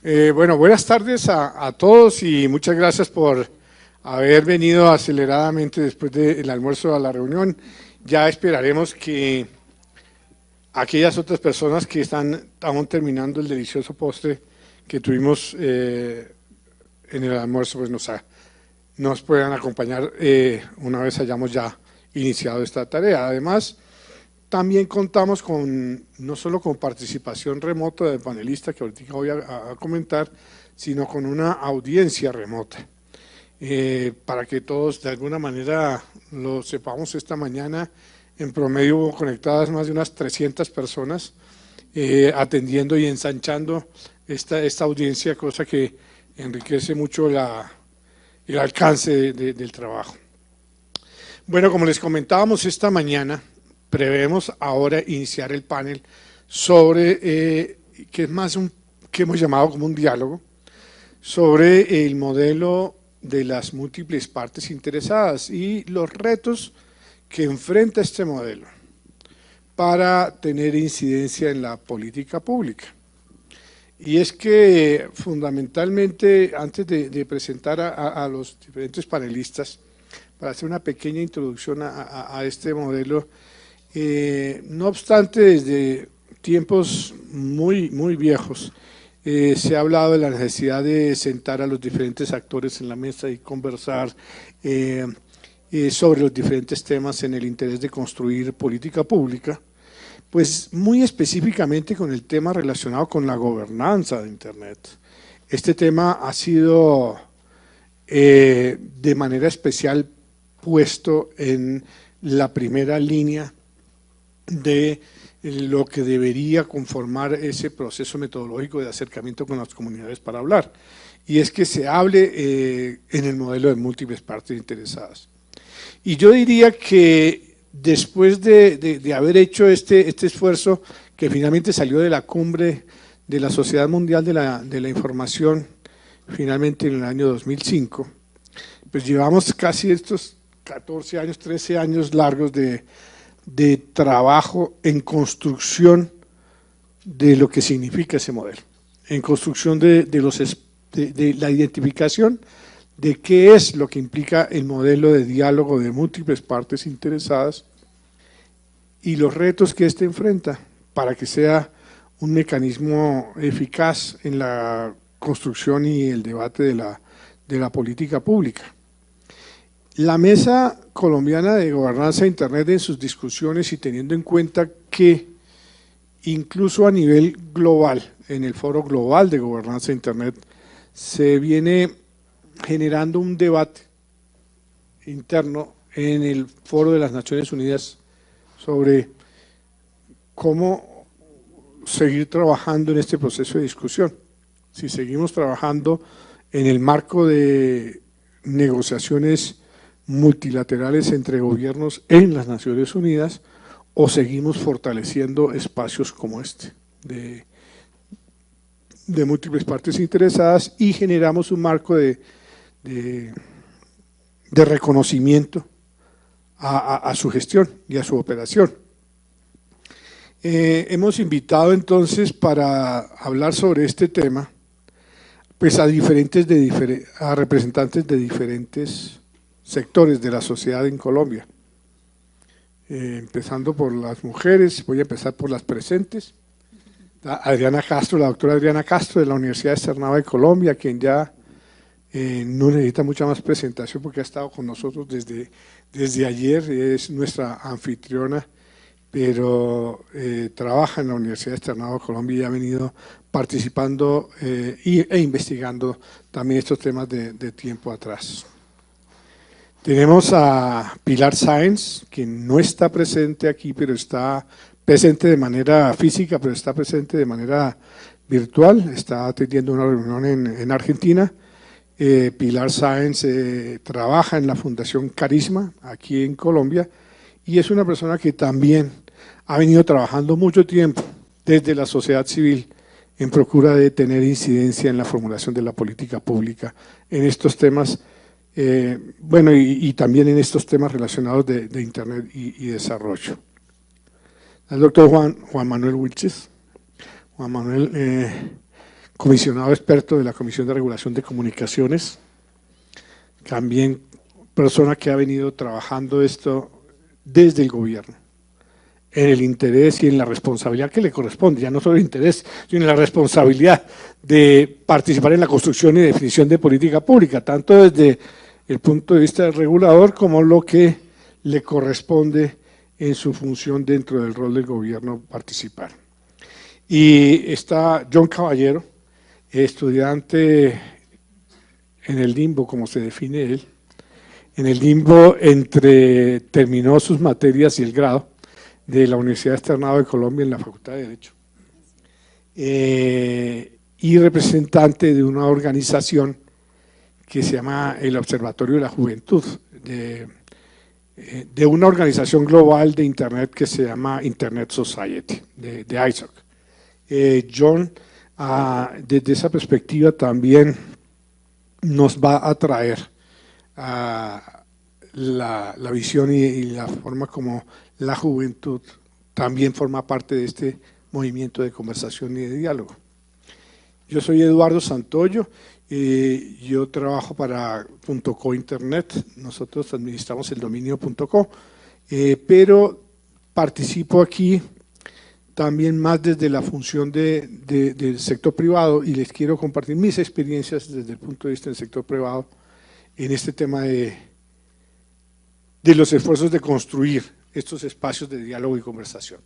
Bueno, buenas tardes a todos y muchas gracias por haber venido aceleradamente después del almuerzo a la reunión. Ya esperaremos que aquellas otras personas que están aún terminando el delicioso postre que tuvimos en el almuerzo, pues nos puedan acompañar una vez hayamos ya iniciado esta tarea. Además, también contamos con, no solo con participación remota del panelista que ahorita voy a comentar, sino con una audiencia remota. Para que todos de alguna manera lo sepamos, esta mañana en promedio hubo conectadas más de unas 300 personas atendiendo y ensanchando esta audiencia, cosa que enriquece mucho el alcance del trabajo. Bueno, como les comentábamos esta mañana, prevemos ahora iniciar el panel sobre, que es más que hemos llamado como un diálogo, sobre el modelo de las múltiples partes interesadas y los retos que enfrenta este modelo para tener incidencia en la política pública. Y es que fundamentalmente, antes de presentar a los diferentes panelistas, para hacer una pequeña introducción a este modelo, no obstante, desde tiempos muy viejos, se ha hablado de la necesidad de sentar a los diferentes actores en la mesa y conversar sobre los diferentes temas en el interés de construir política pública, pues muy específicamente con el tema relacionado con la gobernanza de Internet. Este tema ha sido de manera especial puesto en la primera línea de lo que debería conformar ese proceso metodológico de acercamiento con las comunidades para hablar, y es que se hable en el modelo de múltiples partes interesadas. Y yo diría que después de haber hecho este esfuerzo que finalmente salió de la cumbre de la Sociedad Mundial de la Información, finalmente en el año 2005, pues llevamos casi estos 14 años, 13 años largos de trabajo en construcción de lo que significa ese modelo, en construcción de la identificación de qué es lo que implica el modelo de diálogo de múltiples partes interesadas y los retos que éste enfrenta para que sea un mecanismo eficaz en la construcción y el debate de la política pública. La Mesa Colombiana de Gobernanza de Internet, en sus discusiones y teniendo en cuenta que incluso a nivel global, en el Foro Global de Gobernanza de Internet, se viene generando un debate interno en el Foro de las Naciones Unidas sobre cómo seguir trabajando en este proceso de discusión. Si seguimos trabajando en el marco de negociaciones multilaterales entre gobiernos en las Naciones Unidas o seguimos fortaleciendo espacios como este de múltiples partes interesadas y generamos un marco de reconocimiento a su gestión y a su operación. Hemos invitado entonces para hablar sobre este tema pues a representantes de diferentes sectores de la sociedad en Colombia, empezando por las mujeres. Voy a empezar por las presentes. Adriana Castro, la doctora Adriana Castro de la Universidad Externada de Colombia, quien ya no necesita mucha más presentación porque ha estado con nosotros desde ayer, es nuestra anfitriona, pero trabaja en la Universidad Externada de Colombia y ha venido participando e investigando también estos temas de tiempo atrás. Tenemos a Pilar Sáenz, quien no está presente aquí, pero está presente de manera física, pero está presente de manera virtual, está atendiendo una reunión en Argentina. Pilar Sáenz trabaja en la Fundación Carisma, aquí en Colombia, y es una persona que también ha venido trabajando mucho tiempo desde la sociedad civil en procura de tener incidencia en la formulación de la política pública en estos temas, bueno, y también en estos temas relacionados de Internet y desarrollo. El doctor Juan Manuel Wilches. Juan Manuel comisionado experto de la Comisión de Regulación de Comunicaciones, también persona que ha venido trabajando esto desde el gobierno, en el interés y en la responsabilidad que le corresponde, ya no solo el interés, sino en la responsabilidad de participar en la construcción y definición de política pública, tanto desde el punto de vista del regulador como lo que le corresponde en su función dentro del rol del gobierno participar. Y está John Caballero, estudiante en el limbo, como se define él, en el limbo terminó sus materias y el grado de la Universidad Externado de Colombia en la Facultad de Derecho, y representante de una organización que se llama el Observatorio de la Juventud, de una organización global de Internet que se llama Internet Society, de ISOC. John, desde esa perspectiva también nos va a traer la visión y la forma como la juventud también forma parte de este movimiento de conversación y de diálogo. Yo soy Eduardo Santoyo, yo trabajo para .co Internet, nosotros administramos el dominio .co, pero participo aquí también más desde la función del sector privado y les quiero compartir mis experiencias desde el punto de vista del sector privado en este tema de los esfuerzos de construir estos espacios de diálogo y conversación.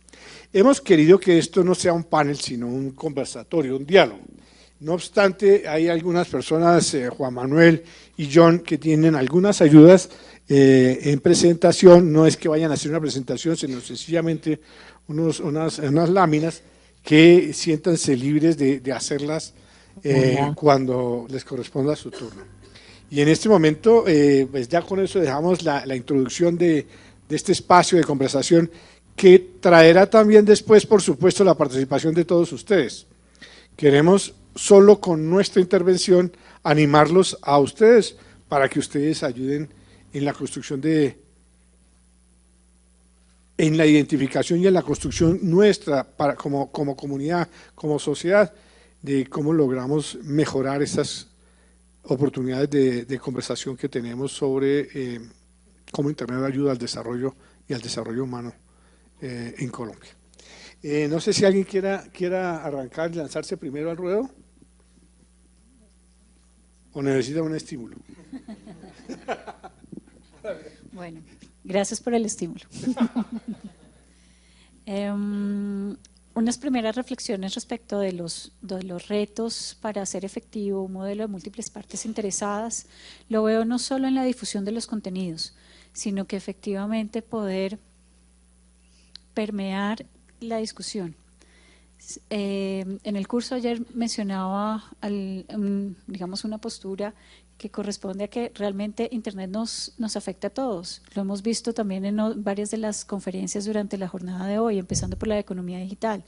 Hemos querido que esto no sea un panel, sino un conversatorio, un diálogo. No obstante, hay algunas personas, Juan Manuel y John, que tienen algunas ayudas en presentación. No es que vayan a hacer una presentación, sino sencillamente unas láminas que siéntanse libres de hacerlas cuando les corresponda su turno. Y en este momento, pues ya con eso dejamos la introducción de este espacio de conversación que traerá también después, por supuesto, la participación de todos ustedes. Queremos solo con nuestra intervención animarlos a ustedes para que ustedes ayuden en la construcción en la identificación y en la construcción nuestra como comunidad, como sociedad, de cómo logramos mejorar esas oportunidades de conversación que tenemos sobre cómo Internet ayuda al desarrollo y al desarrollo humano en Colombia. No sé si alguien quiera arrancar y lanzarse primero al ruedo o necesita un estímulo. Bueno, gracias por el estímulo. Unas primeras reflexiones respecto de los retos para hacer efectivo un modelo de múltiples partes interesadas. Lo veo no solo en la difusión de los contenidos, sino que efectivamente poder permear la discusión. En el curso ayer mencionaba, digamos, una postura que corresponde a que realmente Internet nos afecta a todos. Lo hemos visto también en varias de las conferencias durante la jornada de hoy, empezando por la economía digital.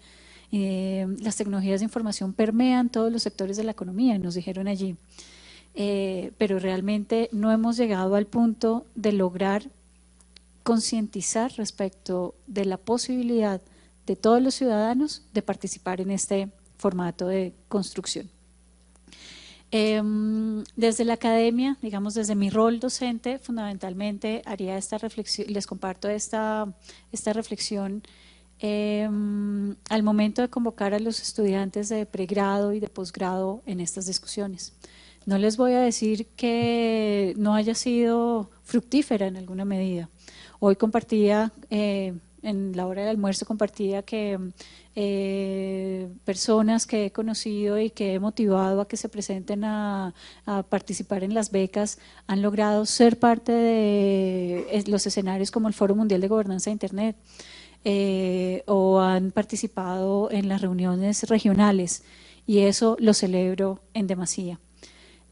Las tecnologías de información permean todos los sectores de la economía, nos dijeron allí. Pero realmente no hemos llegado al punto de lograr concientizar respecto de la posibilidad de todos los ciudadanos de participar en este formato de construcción. Desde la academia, digamos desde mi rol docente, fundamentalmente haría esta reflexión, les comparto esta reflexión al momento de convocar a los estudiantes de pregrado y de posgrado en estas discusiones. No les voy a decir que no haya sido fructífera en alguna medida. Hoy compartía, en la hora del almuerzo compartía que personas que he conocido y que he motivado a que se presenten a participar en las becas han logrado ser parte de los escenarios como el Foro Mundial de Gobernanza de Internet o han participado en las reuniones regionales y eso lo celebro en demasía.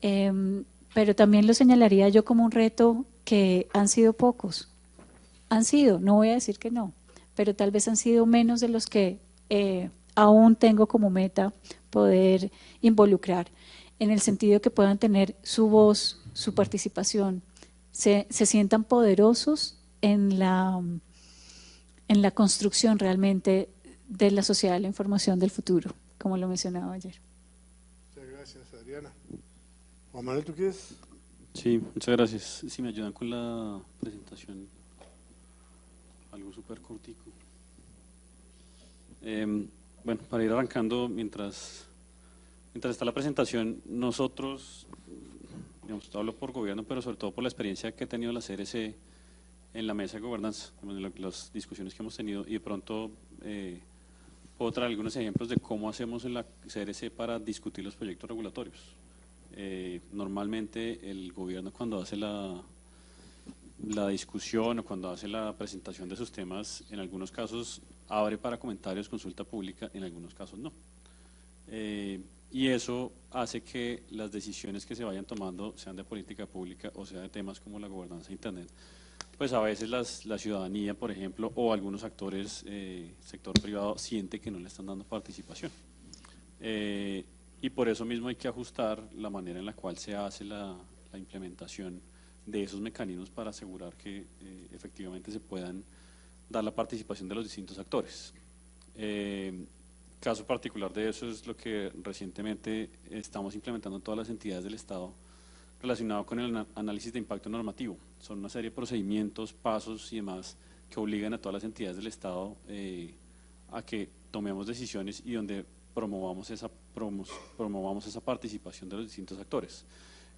Pero también lo señalaría yo como un reto que han sido pocos. Han sido, no voy a decir que no, pero tal vez han sido menos de los que aún tengo como meta poder involucrar, en el sentido que puedan tener su voz, su participación, se sientan poderosos en la construcción realmente de la sociedad de la información del futuro, como lo mencionaba ayer. Gracias, Adriana. Juan Manuel, ¿tú quieres? Sí, muchas gracias. Si me ayudan con la presentación, algo súper cortico. Bueno, para ir arrancando, mientras está la presentación, nosotros, digamos, hablo por gobierno, pero sobre todo por la experiencia que ha tenido la CRC en la mesa de gobernanza, las discusiones que hemos tenido, y de pronto puedo traer algunos ejemplos de cómo hacemos en la CRC para discutir los proyectos regulatorios. Normalmente el gobierno, cuando hace la discusión o cuando hace la presentación de sus temas, en algunos casos abre para comentarios, consulta pública, en algunos casos no. Y eso hace que las decisiones que se vayan tomando, sean de política pública o sea de temas como la gobernanza de Internet, pues a veces la ciudadanía, por ejemplo, o algunos actores, sector privado, siente que no le están dando participación. Y por eso mismo hay que ajustar la manera en la cual se hace la implementación de esos mecanismos para asegurar que efectivamente se puedan dar la participación de los distintos actores. Caso particular de eso es lo que recientemente estamos implementando en todas las entidades del Estado relacionado con el análisis de impacto normativo. Son una serie de procedimientos, pasos y demás que obligan a todas las entidades del Estado a que tomemos decisiones y donde promovamos esa participación de los distintos actores.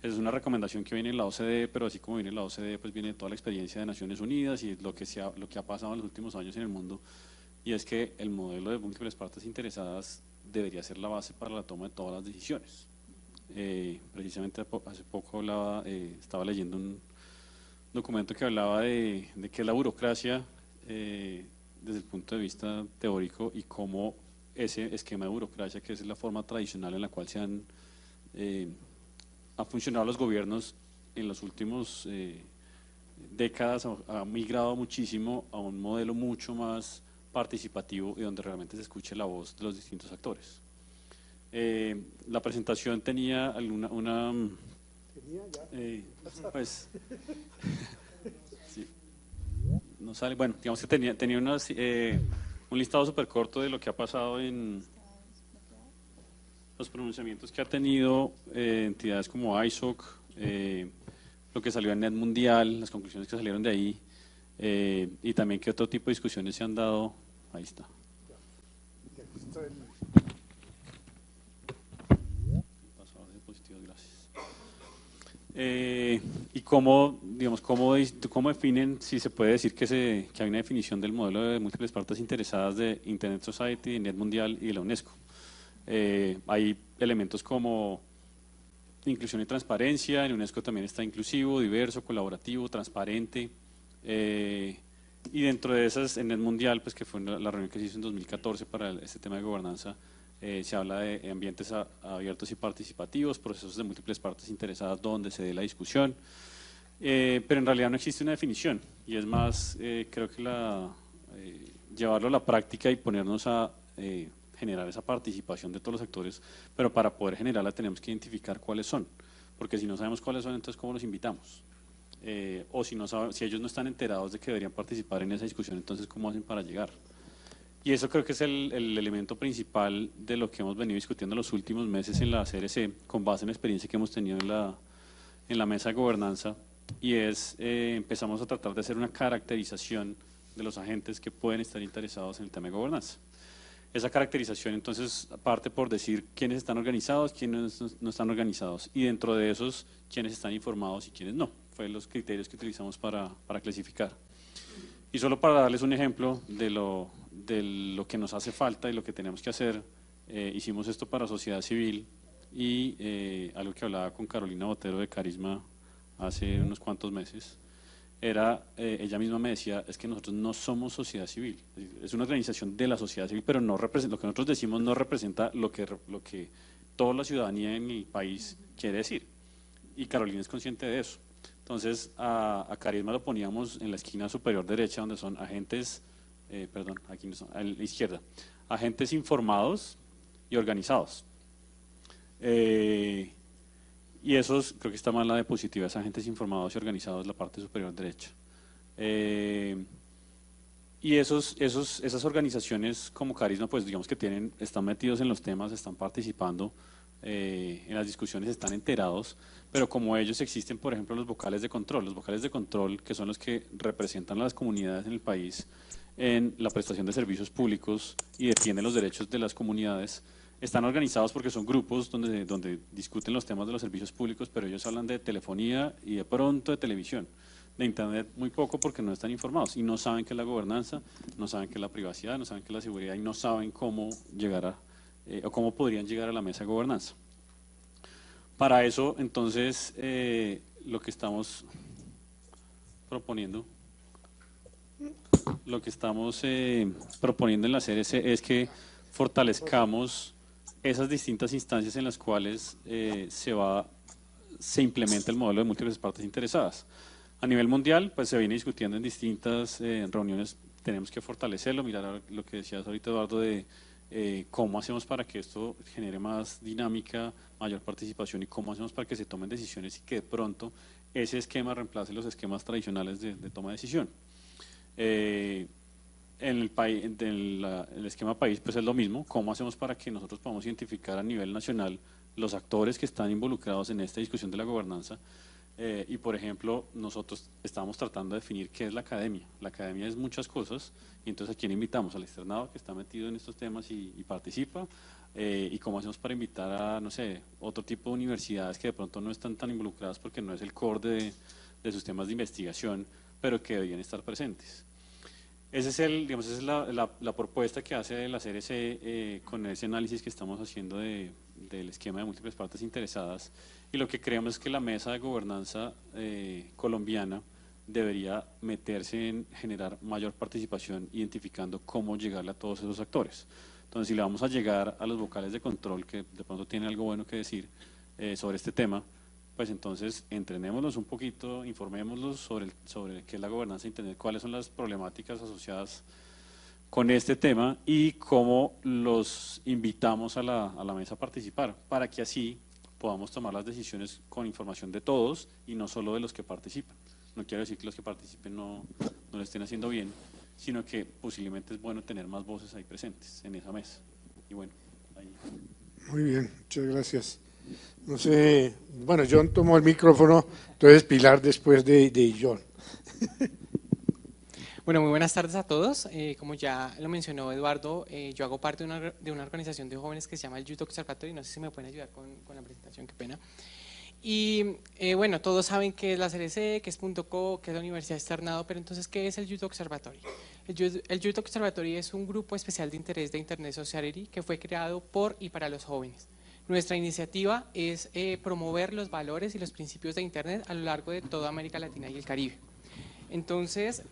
Es una recomendación que viene en la OCDE, pero así como viene en la OCDE, pues viene toda la experiencia de Naciones Unidas y lo que ha pasado en los últimos años en el mundo, y es que el modelo de múltiples partes interesadas debería ser la base para la toma de todas las decisiones. Precisamente hace poco estaba leyendo un documento que hablaba de qué es la burocracia desde el punto de vista teórico y cómo ese esquema de burocracia, que es la forma tradicional en la cual ha funcionado los gobiernos en las últimas décadas, ha migrado muchísimo a un modelo mucho más participativo y donde realmente se escuche la voz de los distintos actores. La presentación tenía pues sí, no sale, bueno, digamos que tenía un listado súper corto de lo que ha pasado en los pronunciamientos que ha tenido entidades como ISOC, lo que salió en Net Mundial, las conclusiones que salieron de ahí, y también qué otro tipo de discusiones se han dado. Ahí está. Y cómo definen, si se puede decir que hay una definición del modelo de múltiples partes interesadas de Internet Society, de Net Mundial y de la UNESCO. Hay elementos como inclusión y transparencia. En UNESCO también está inclusivo, diverso, colaborativo, transparente, y dentro de esas, en el Mundial, pues que fue la reunión que se hizo en 2014 para este tema de gobernanza, se habla de ambientes abiertos y participativos, procesos de múltiples partes interesadas donde se dé la discusión, pero en realidad no existe una definición, y es más, creo que llevarlo a la práctica y ponernos a generar esa participación de todos los actores, pero para poder generarla tenemos que identificar cuáles son, porque si no sabemos cuáles son, entonces ¿cómo los invitamos? O si ellos no están enterados de que deberían participar en esa discusión, entonces ¿cómo hacen para llegar? Y eso creo que es el elemento principal de lo que hemos venido discutiendo los últimos meses en la CRC, con base en la experiencia que hemos tenido en la mesa de gobernanza, y empezamos a tratar de hacer una caracterización de los agentes que pueden estar interesados en el tema de gobernanza. Esa caracterización entonces parte por decir quiénes están organizados, quiénes no están organizados, y dentro de esos quiénes están informados y quiénes no. Fue los criterios que utilizamos para clasificar. Y solo para darles un ejemplo de lo que nos hace falta y lo que tenemos que hacer, hicimos esto para sociedad civil y algo que hablaba con Carolina Botero de Carisma hace unos cuantos meses. Ella misma me decía, es que nosotros no somos sociedad civil, es una organización de la sociedad civil, pero no representa, lo que nosotros decimos no representa lo que toda la ciudadanía en el país quiere decir, y Carolina es consciente de eso. Entonces a Carisma lo poníamos en la esquina superior derecha, donde son agentes, aquí no son, a la izquierda, agentes informados y organizados. Y esos, creo que está mal la diapositiva, es agentes informados y organizados, la parte superior derecha. Y esas organizaciones como Carisma, pues digamos que están metidos en los temas, están participando, en las discusiones están enterados, pero como ellos existen, por ejemplo, los vocales de control, que son los que representan a las comunidades en el país en la prestación de servicios públicos y defienden los derechos de las comunidades, están organizados porque son grupos donde discuten los temas de los servicios públicos, pero ellos hablan de telefonía y de pronto de televisión. De Internet muy poco porque no están informados y no saben qué es la gobernanza, no saben qué es la privacidad, no saben qué es la seguridad y no saben cómo llegar o cómo podrían llegar a la mesa de gobernanza. Para eso, entonces, lo que estamos proponiendo en la CRC es que fortalezcamos esas distintas instancias en las cuales se implementa el modelo de múltiples partes interesadas. A nivel mundial, pues se viene discutiendo en distintas reuniones, tenemos que fortalecerlo, mirar lo que decías ahorita, Eduardo, de cómo hacemos para que esto genere más dinámica, mayor participación y cómo hacemos para que se tomen decisiones y que de pronto ese esquema reemplace los esquemas tradicionales de toma de decisión. En el esquema país pues es lo mismo, cómo hacemos para que nosotros podamos identificar a nivel nacional los actores que están involucrados en esta discusión de la gobernanza. Y por ejemplo, nosotros estamos tratando de definir qué es la academia. La academia es muchas cosas, y entonces ¿a quién invitamos? Al externado que está metido en estos temas y participa, y cómo hacemos para invitar a, no sé, otro tipo de universidades que de pronto no están tan involucradas porque no es el core de sus temas de investigación, pero que deberían estar presentes. Esa es la propuesta que hace la CRC con ese análisis que estamos haciendo del esquema de múltiples partes interesadas, y lo que creemos es que la mesa de gobernanza colombiana debería meterse en generar mayor participación, identificando cómo llegarle a todos esos actores. Entonces, si le vamos a llegar a los vocales de control, que de pronto tienen algo bueno que decir sobre este tema, pues entonces entrenémoslos un poquito, informémoslos sobre qué es la gobernanza de Internet, cuáles son las problemáticas asociadas con este tema y cómo los invitamos a la mesa a participar, para que así podamos tomar las decisiones con información de todos y no solo de los que participan. No quiero decir que los que participen no lo estén haciendo bien, sino que posiblemente es bueno tener más voces ahí presentes en esa mesa. Y bueno, ahí. Muy bien, muchas gracias. No sé, bueno, John tomó el micrófono, entonces Pilar después de John. Bueno, muy buenas tardes a todos. Como ya lo mencionó Eduardo, yo hago parte de una organización de jóvenes que se llama el Youth Observatory. No sé si me pueden ayudar con la presentación, qué pena. Y bueno, todos saben qué es la CRC, qué es .co, qué es la Universidad Externado, pero entonces, ¿qué es el Youth Observatory? El Youth Observatory es un grupo especial de interés de Internet Society que fue creado por y para los jóvenes. Nuestra iniciativa es promover los valores y los principios de Internet a lo largo de toda América Latina y el Caribe. Entonces,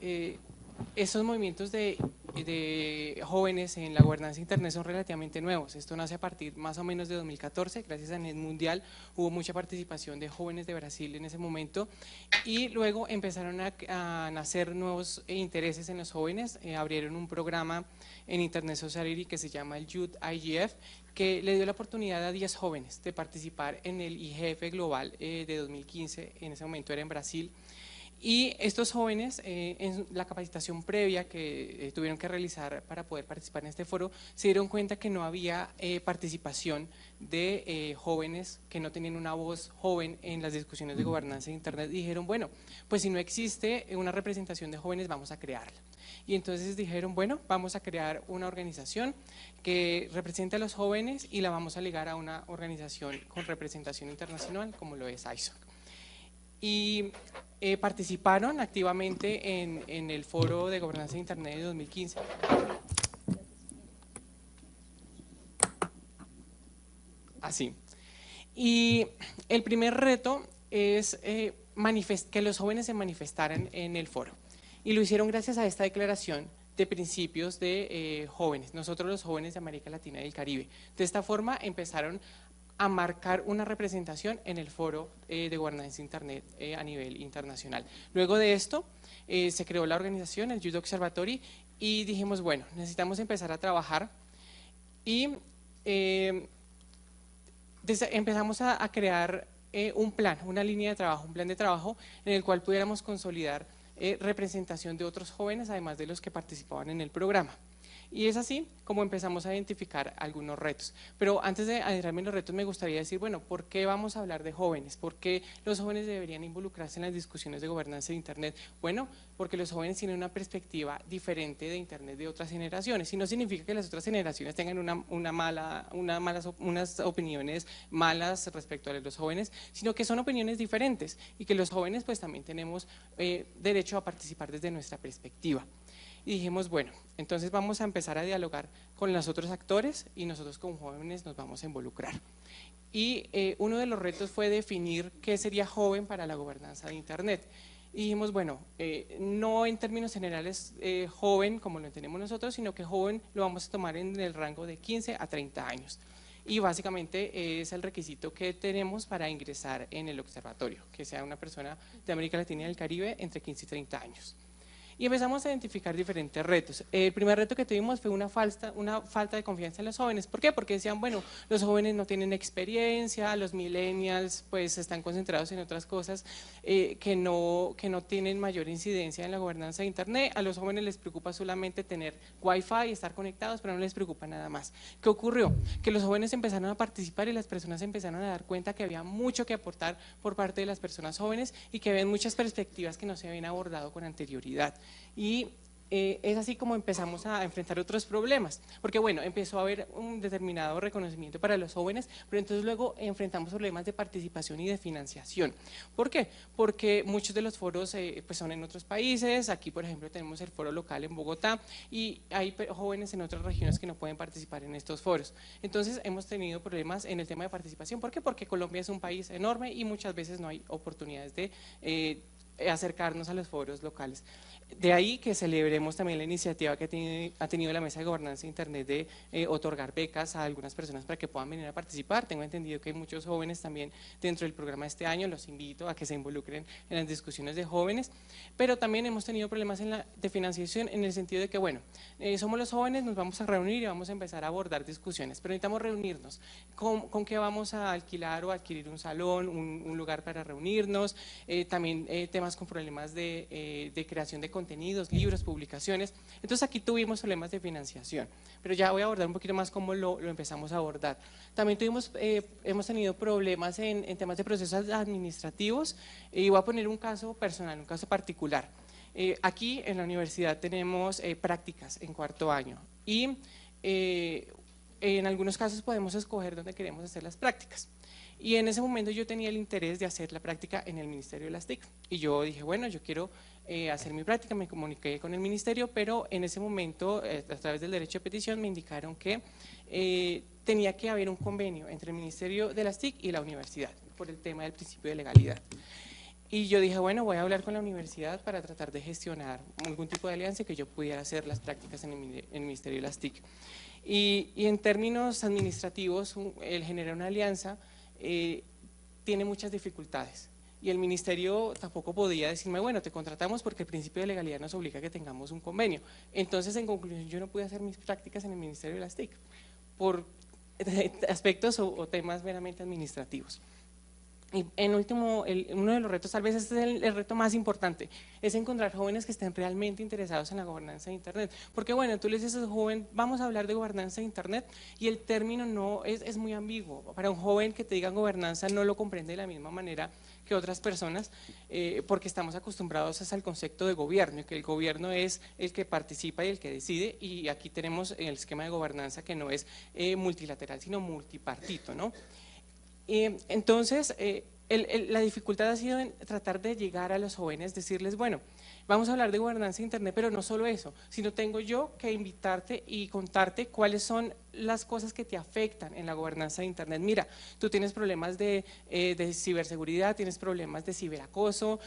esos movimientos de jóvenes en la gobernanza de Internet son relativamente nuevos. Esto nace a partir más o menos de 2014, gracias a NET Mundial hubo mucha participación de jóvenes de Brasil en ese momento, y luego empezaron a nacer nuevos intereses en los jóvenes. Abrieron un programa en Internet Society que se llama el Youth IGF, que le dio la oportunidad a 10 jóvenes de participar en el IGF Global de 2015, en ese momento era en Brasil. Y estos jóvenes, en la capacitación previa que tuvieron que realizar para poder participar en este foro, se dieron cuenta que no había participación de jóvenes que no tenían una voz joven en las discusiones de gobernanza de Internet, y dijeron, bueno, pues si no existe una representación de jóvenes, vamos a crearla. Y entonces dijeron, bueno, vamos a crear una organización que represente a los jóvenes y la vamos a ligar a una organización con representación internacional como lo es ISOC. Y participaron activamente en el foro de gobernanza de Internet de 2015. Así. Y el primer reto es que los jóvenes se manifestaran en el foro. Y lo hicieron gracias a esta declaración de principios de jóvenes, nosotros los jóvenes de América Latina y el Caribe. De esta forma empezaron a marcar una representación en el foro de gobernanza de Internet a nivel internacional. Luego de esto se creó la organización, el Youth Observatory, y dijimos, bueno, necesitamos empezar a trabajar, y empezamos a crear un plan, una línea de trabajo, un plan de trabajo en el cual pudiéramos consolidar representación de otros jóvenes, además de los que participaban en el programa. Y es así como empezamos a identificar algunos retos. Pero antes de adentrarme en los retos me gustaría decir, bueno, ¿por qué vamos a hablar de jóvenes? ¿Por qué los jóvenes deberían involucrarse en las discusiones de gobernanza de Internet? Bueno, porque los jóvenes tienen una perspectiva diferente de Internet de otras generaciones, y no significa que las otras generaciones tengan unas opiniones malas respecto a los jóvenes, sino que son opiniones diferentes y que los jóvenes pues también tenemos derecho a participar desde nuestra perspectiva. Y dijimos, bueno, entonces vamos a empezar a dialogar con los otros actores y nosotros como jóvenes nos vamos a involucrar. Y uno de los retos fue definir qué sería joven para la gobernanza de Internet. Y dijimos, bueno, no en términos generales joven como lo entendemos nosotros, sino que joven lo vamos a tomar en el rango de 15 a 30 años. Y básicamente es el requisito que tenemos para ingresar en el observatorio, que sea una persona de América Latina y del Caribe entre 15 y 30 años. Y empezamos a identificar diferentes retos. El primer reto que tuvimos fue una falta de confianza en los jóvenes. ¿Por qué? Porque decían, bueno, los jóvenes no tienen experiencia, los millennials pues están concentrados en otras cosas que no tienen mayor incidencia en la gobernanza de Internet. A los jóvenes les preocupa solamente tener Wi-Fi y estar conectados, pero no les preocupa nada más. ¿Qué ocurrió? Que los jóvenes empezaron a participar y las personas empezaron a dar cuenta que había mucho que aportar por parte de las personas jóvenes y que ven muchas perspectivas que no se habían abordado con anterioridad. Y es así como empezamos a enfrentar otros problemas, porque bueno, empezó a haber un determinado reconocimiento para los jóvenes, pero entonces luego enfrentamos problemas de participación y de financiación. ¿Por qué? Porque muchos de los foros pues son en otros países. Aquí por ejemplo tenemos el foro local en Bogotá y hay jóvenes en otras regiones que no pueden participar en estos foros. Entonces hemos tenido problemas en el tema de participación. ¿Por qué? Porque Colombia es un país enorme y muchas veces no hay oportunidades de acercarnos a los foros locales. De ahí que celebremos también la iniciativa que ha tenido la Mesa de Gobernanza de Internet de otorgar becas a algunas personas para que puedan venir a participar. Tengo entendido que hay muchos jóvenes también dentro del programa de este año, los invito a que se involucren en las discusiones de jóvenes, pero también hemos tenido problemas de financiación en el sentido de que, bueno, somos los jóvenes, nos vamos a reunir y vamos a empezar a abordar discusiones, pero necesitamos reunirnos. ¿Con qué vamos a alquilar o adquirir un salón, un lugar para reunirnos? También temas con problemas de creación de contenidos, libros, publicaciones. Entonces aquí tuvimos problemas de financiación, pero ya voy a abordar un poquito más cómo lo empezamos a abordar. También hemos tenido problemas en temas de procesos administrativos, y voy a poner un caso personal, un caso particular. Aquí en la universidad tenemos prácticas en cuarto año y en algunos casos podemos escoger dónde queremos hacer las prácticas. Y en ese momento yo tenía el interés de hacer la práctica en el Ministerio de las TIC y yo dije, bueno, yo quiero hacer mi práctica, me comuniqué con el ministerio, pero en ese momento a través del derecho de petición me indicaron que tenía que haber un convenio entre el Ministerio de las TIC y la universidad por el tema del principio de legalidad. Y yo dije, bueno, voy a hablar con la universidad para tratar de gestionar algún tipo de alianza que yo pudiera hacer las prácticas en el Ministerio de las TIC. Y en términos administrativos, el generar una alianza tiene muchas dificultades y el ministerio tampoco podía decirme, bueno, te contratamos porque el principio de legalidad nos obliga a que tengamos un convenio. Entonces, en conclusión, yo no pude hacer mis prácticas en el Ministerio de las TIC por aspectos o temas meramente administrativos. Y en último, uno de los retos, tal vez este es el reto más importante, es encontrar jóvenes que estén realmente interesados en la gobernanza de Internet. Porque bueno, tú le dices al joven, vamos a hablar de gobernanza de Internet, y el término no es muy ambiguo. Para un joven que te diga gobernanza no lo comprende de la misma manera que otras personas, porque estamos acostumbrados al concepto de gobierno, y que el gobierno es el que participa y el que decide, y aquí tenemos el esquema de gobernanza que no es multilateral, sino multipartito, ¿no? Entonces, la dificultad ha sido en tratar de llegar a los jóvenes, decirles, bueno, vamos a hablar de gobernanza de Internet, pero no solo eso, sino tengo yo que invitarte y contarte cuáles son las cosas que te afectan en la gobernanza de Internet. Mira, tú tienes problemas de ciberseguridad, tienes problemas de ciberacoso,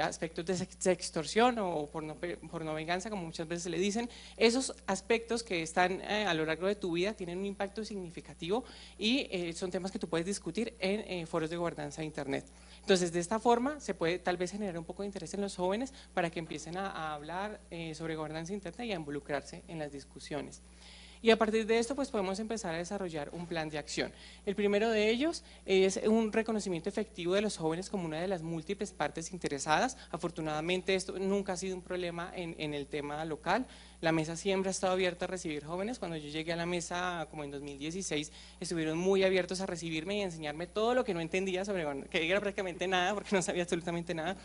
aspectos de extorsión o pornovenganza, como muchas veces le dicen. Esos aspectos que están a lo largo de tu vida tienen un impacto significativo y son temas que tú puedes discutir en foros de gobernanza de Internet. Entonces, de esta forma se puede tal vez generar un poco de interés en los jóvenes para que empiecen a hablar sobre gobernanza de Internet y a involucrarse en las discusiones. Y a partir de esto pues podemos empezar a desarrollar un plan de acción. El primero de ellos es un reconocimiento efectivo de los jóvenes como una de las múltiples partes interesadas. Afortunadamente esto nunca ha sido un problema en el tema local. La mesa siempre ha estado abierta a recibir jóvenes. Cuando yo llegué a la mesa, como en 2016, estuvieron muy abiertos a recibirme y a enseñarme todo lo que no entendía sobre, bueno, que era prácticamente nada, porque no sabía absolutamente nada.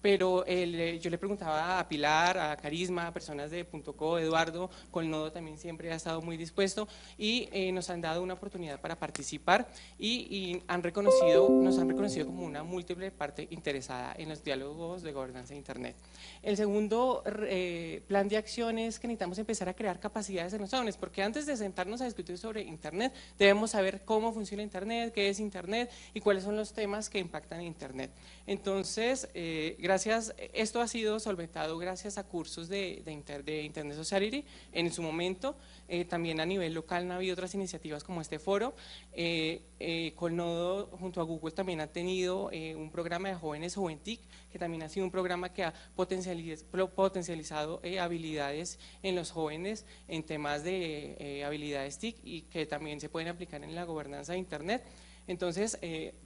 Pero yo le preguntaba a Pilar, a Carisma, a personas de .co, Eduardo, Colnodo también siempre ha estado muy dispuesto y nos han dado una oportunidad para participar y nos han reconocido como una múltiple parte interesada en los diálogos de gobernanza de Internet. El segundo plan de acción es que necesitamos empezar a crear capacidades en los jóvenes, porque antes de sentarnos a discutir sobre Internet, debemos saber cómo funciona Internet, qué es Internet y cuáles son los temas que impactan en Internet. Entonces, esto ha sido solventado gracias a cursos de Internet Society en su momento. También a nivel local ha habido otras iniciativas como este foro. Colnodo junto a Google también ha tenido un programa de jóvenes Joventic, que también ha sido un programa que ha potencializado habilidades en los jóvenes en temas de habilidades TIC y que también se pueden aplicar en la gobernanza de Internet. Entonces,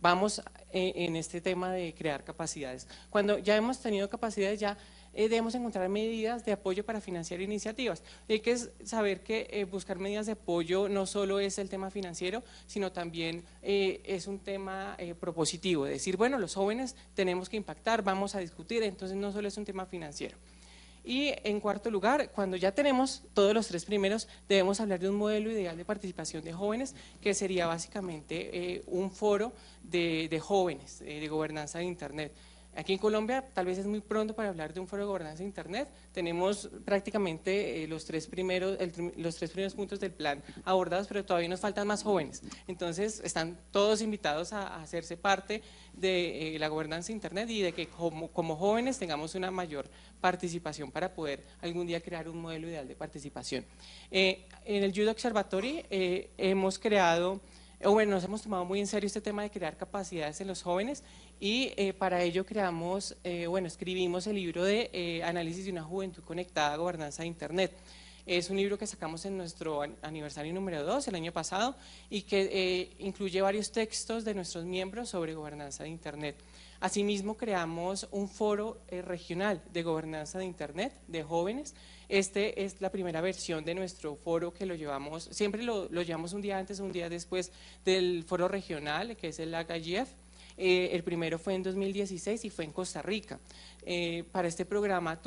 vamos en este tema de crear capacidades. Cuando ya hemos tenido capacidades, ya debemos encontrar medidas de apoyo para financiar iniciativas. Hay que saber que buscar medidas de apoyo no solo es el tema financiero, sino también es un tema propositivo, de decir, bueno, los jóvenes tenemos que impactar, vamos a discutir, entonces no solo es un tema financiero. Y en cuarto lugar, cuando ya tenemos todos los tres primeros, debemos hablar de un modelo ideal de participación de jóvenes, que sería básicamente un foro de jóvenes, de gobernanza de Internet. Aquí en Colombia tal vez es muy pronto para hablar de un foro de gobernanza de Internet. Tenemos prácticamente los tres primeros puntos del plan abordados, pero todavía nos faltan más jóvenes. Entonces están todos invitados a hacerse parte de la gobernanza de Internet y de que como jóvenes tengamos una mayor participación para poder algún día crear un modelo ideal de participación. En el Youth Observatory hemos creado… Bueno, nos hemos tomado muy en serio este tema de crear capacidades en los jóvenes y para ello escribimos el libro de Análisis de una juventud conectada, gobernanza de Internet. Es un libro que sacamos en nuestro aniversario número 2 el año pasado y que incluye varios textos de nuestros miembros sobre gobernanza de Internet. Asimismo, creamos un foro regional de gobernanza de Internet de jóvenes. Este es la primera versión de nuestro foro que lo llevamos, siempre lo llevamos un día antes o un día después del foro regional, que es el LAC-IGF. El primero fue en 2016 y fue en Costa Rica. Para este programa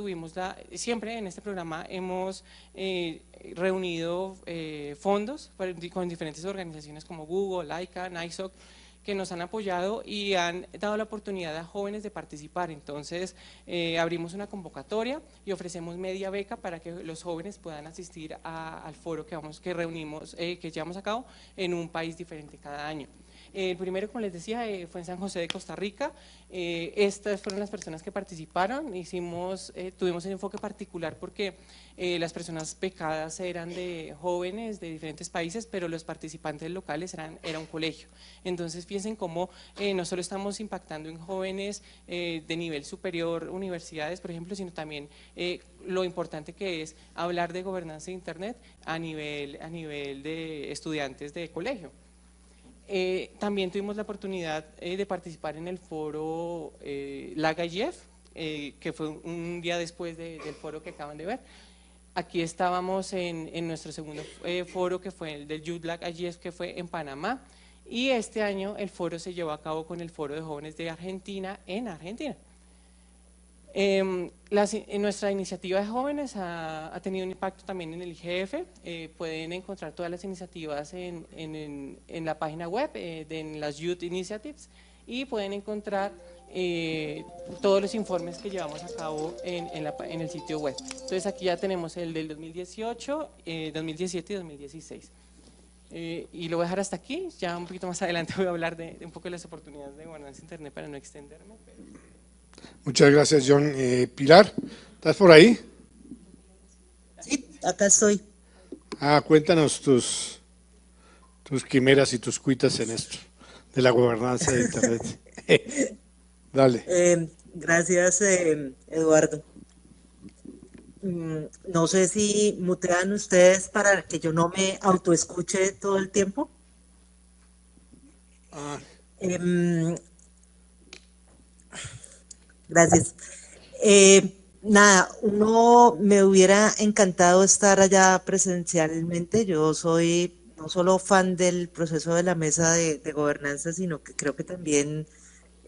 siempre en este programa hemos reunido fondos con diferentes organizaciones como Google, Laika, NISOC, que nos han apoyado y han dado la oportunidad a jóvenes de participar. Entonces abrimos una convocatoria y ofrecemos media beca para que los jóvenes puedan asistir al foro que llevamos a cabo en un país diferente cada año. El primero, como les decía, fue en San José de Costa Rica. Estas fueron las personas que participaron. Tuvimos un enfoque particular porque las personas becadas eran de jóvenes de diferentes países, pero los participantes locales era un colegio. Entonces piensen cómo no solo estamos impactando en jóvenes de nivel superior, universidades, por ejemplo, sino también lo importante que es hablar de gobernanza de Internet a nivel de estudiantes de colegio. También tuvimos la oportunidad de participar en el foro LAC-IGF, que fue un día después del foro que acaban de ver. Aquí estábamos en nuestro segundo foro, que fue el del Youth LAC-IGF, que fue en Panamá, y este año el foro se llevó a cabo con el Foro de Jóvenes de Argentina en Argentina. Nuestra iniciativa de jóvenes ha tenido un impacto también en el IGF. Pueden encontrar todas las iniciativas en la página web, en las Youth Initiatives, y pueden encontrar todos los informes que llevamos a cabo en el sitio web. Entonces aquí ya tenemos el del 2018, 2017 y 2016. Y lo voy a dejar hasta aquí. Ya un poquito más adelante voy a hablar de un poco de las oportunidades de gobernanza de Internet para no extenderme. Muchas gracias, John. Pilar, ¿estás por ahí? Sí, acá estoy. Cuéntanos tus quimeras y tus cuitas en esto, de la gobernanza de Internet. Dale. Gracias, Eduardo. No sé si mutean ustedes para que yo no me autoescuche todo el tiempo. Gracias. Nada, uno me hubiera encantado estar allá presencialmente. Yo soy no solo fan del proceso de la mesa de gobernanza, sino que creo que también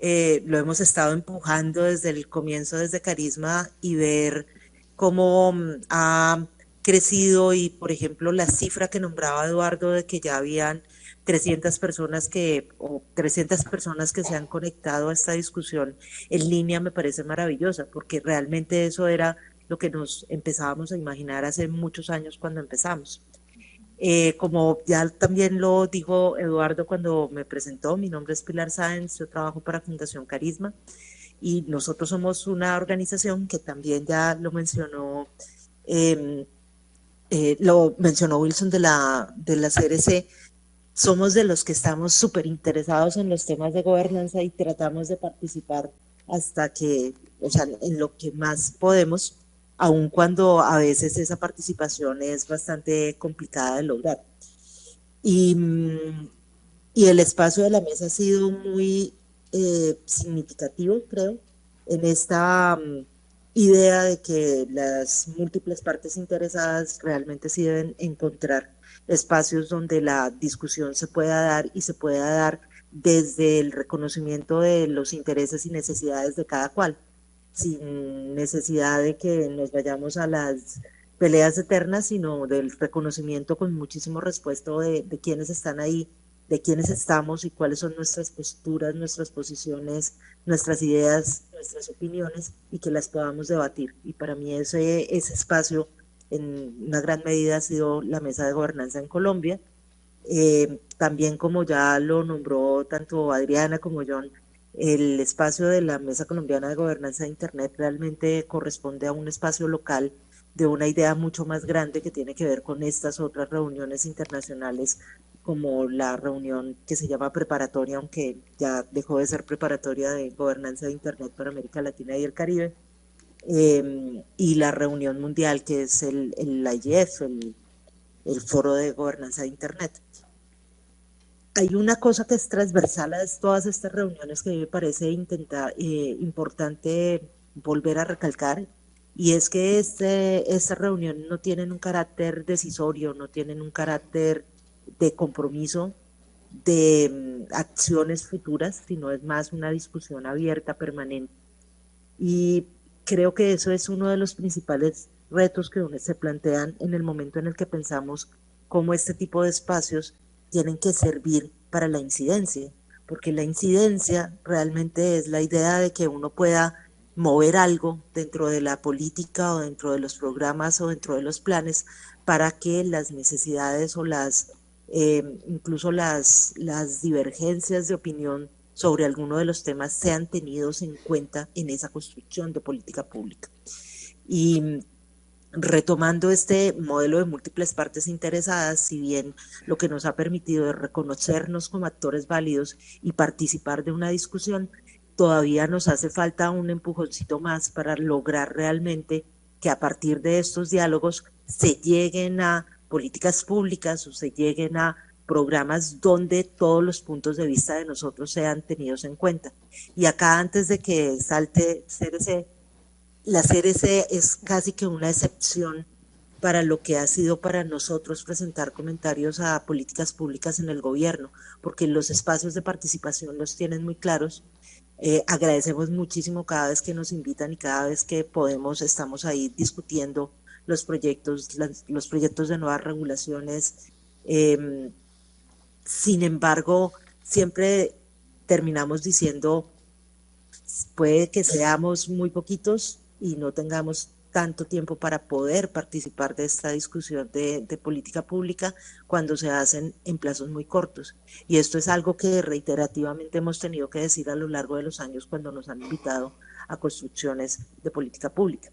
lo hemos estado empujando desde el comienzo, desde Carisma, y ver cómo ha crecido y, por ejemplo, la cifra que nombraba Eduardo de que ya habían 300 personas o 300 personas que se han conectado a esta discusión en línea me parece maravillosa, porque realmente eso era lo que nos empezábamos a imaginar hace muchos años cuando empezamos. Como ya también lo dijo Eduardo cuando me presentó, mi nombre es Pilar Sáenz, yo trabajo para Fundación Carisma y nosotros somos una organización que también ya eh, lo mencionó Wilson de la CRC. Somos de los que estamos súper interesados en los temas de gobernanza y tratamos de participar hasta que, o sea, en lo que más podemos, aun cuando a veces esa participación es bastante complicada de lograr. Y, y el espacio de la mesa ha sido muy significativo, creo, en esta idea de que las múltiples partes interesadas realmente sí deben encontrar espacios donde la discusión se pueda dar y se pueda dar desde el reconocimiento de los intereses y necesidades de cada cual, sin necesidad de que nos vayamos a las peleas eternas, sino del reconocimiento con muchísimo respeto de quienes están ahí, de quienes estamos y cuáles son nuestras posturas, nuestras posiciones, nuestras ideas, nuestras opiniones y que las podamos debatir. Y para mí ese espacio en una gran medida ha sido la mesa de gobernanza en Colombia. También como ya lo nombró tanto Adriana como John, el espacio de la Mesa Colombiana de Gobernanza de Internet realmente corresponde a un espacio local de una idea mucho más grande que tiene que ver con estas otras reuniones internacionales, como la reunión que se llama preparatoria, aunque ya dejó de ser preparatoria, de gobernanza de Internet para América Latina y el Caribe, y la reunión mundial que es el IGF, el Foro de Gobernanza de Internet. Hay una cosa que es transversal a todas estas reuniones que me parece importante volver a recalcar, y es que estas reuniones no tienen un carácter decisorio, no tienen un carácter de compromiso de acciones futuras, sino es más una discusión abierta, permanente. Y creo que eso es uno de los principales retos que se plantean en el momento en el que pensamos cómo este tipo de espacios tienen que servir para la incidencia, porque la incidencia realmente es la idea de que uno pueda mover algo dentro de la política o dentro de los programas o dentro de los planes para que las necesidades o incluso las divergencias de opinión sobre alguno de los temas sean tenidos en cuenta en esa construcción de política pública. Y retomando este modelo de múltiples partes interesadas, si bien lo que nos ha permitido es reconocernos como actores válidos y participar de una discusión, todavía nos hace falta un empujoncito más para lograr realmente que a partir de estos diálogos se lleguen a políticas públicas o se lleguen a programas donde todos los puntos de vista de nosotros sean tenidos en cuenta. Y acá, antes de que salte CRC, la CRC es casi que una excepción para lo que ha sido para nosotros presentar comentarios a políticas públicas en el gobierno, porque los espacios de participación los tienen muy claros. Agradecemos muchísimo cada vez que nos invitan y cada vez que podemos, estamos ahí discutiendo los proyectos de nuevas regulaciones. Sin embargo, siempre terminamos diciendo, puede que seamos muy poquitos y no tengamos tanto tiempo para poder participar de esta discusión de política pública cuando se hacen en plazos muy cortos. Y esto es algo que reiterativamente hemos tenido que decir a lo largo de los años cuando nos han invitado a construcciones de política pública.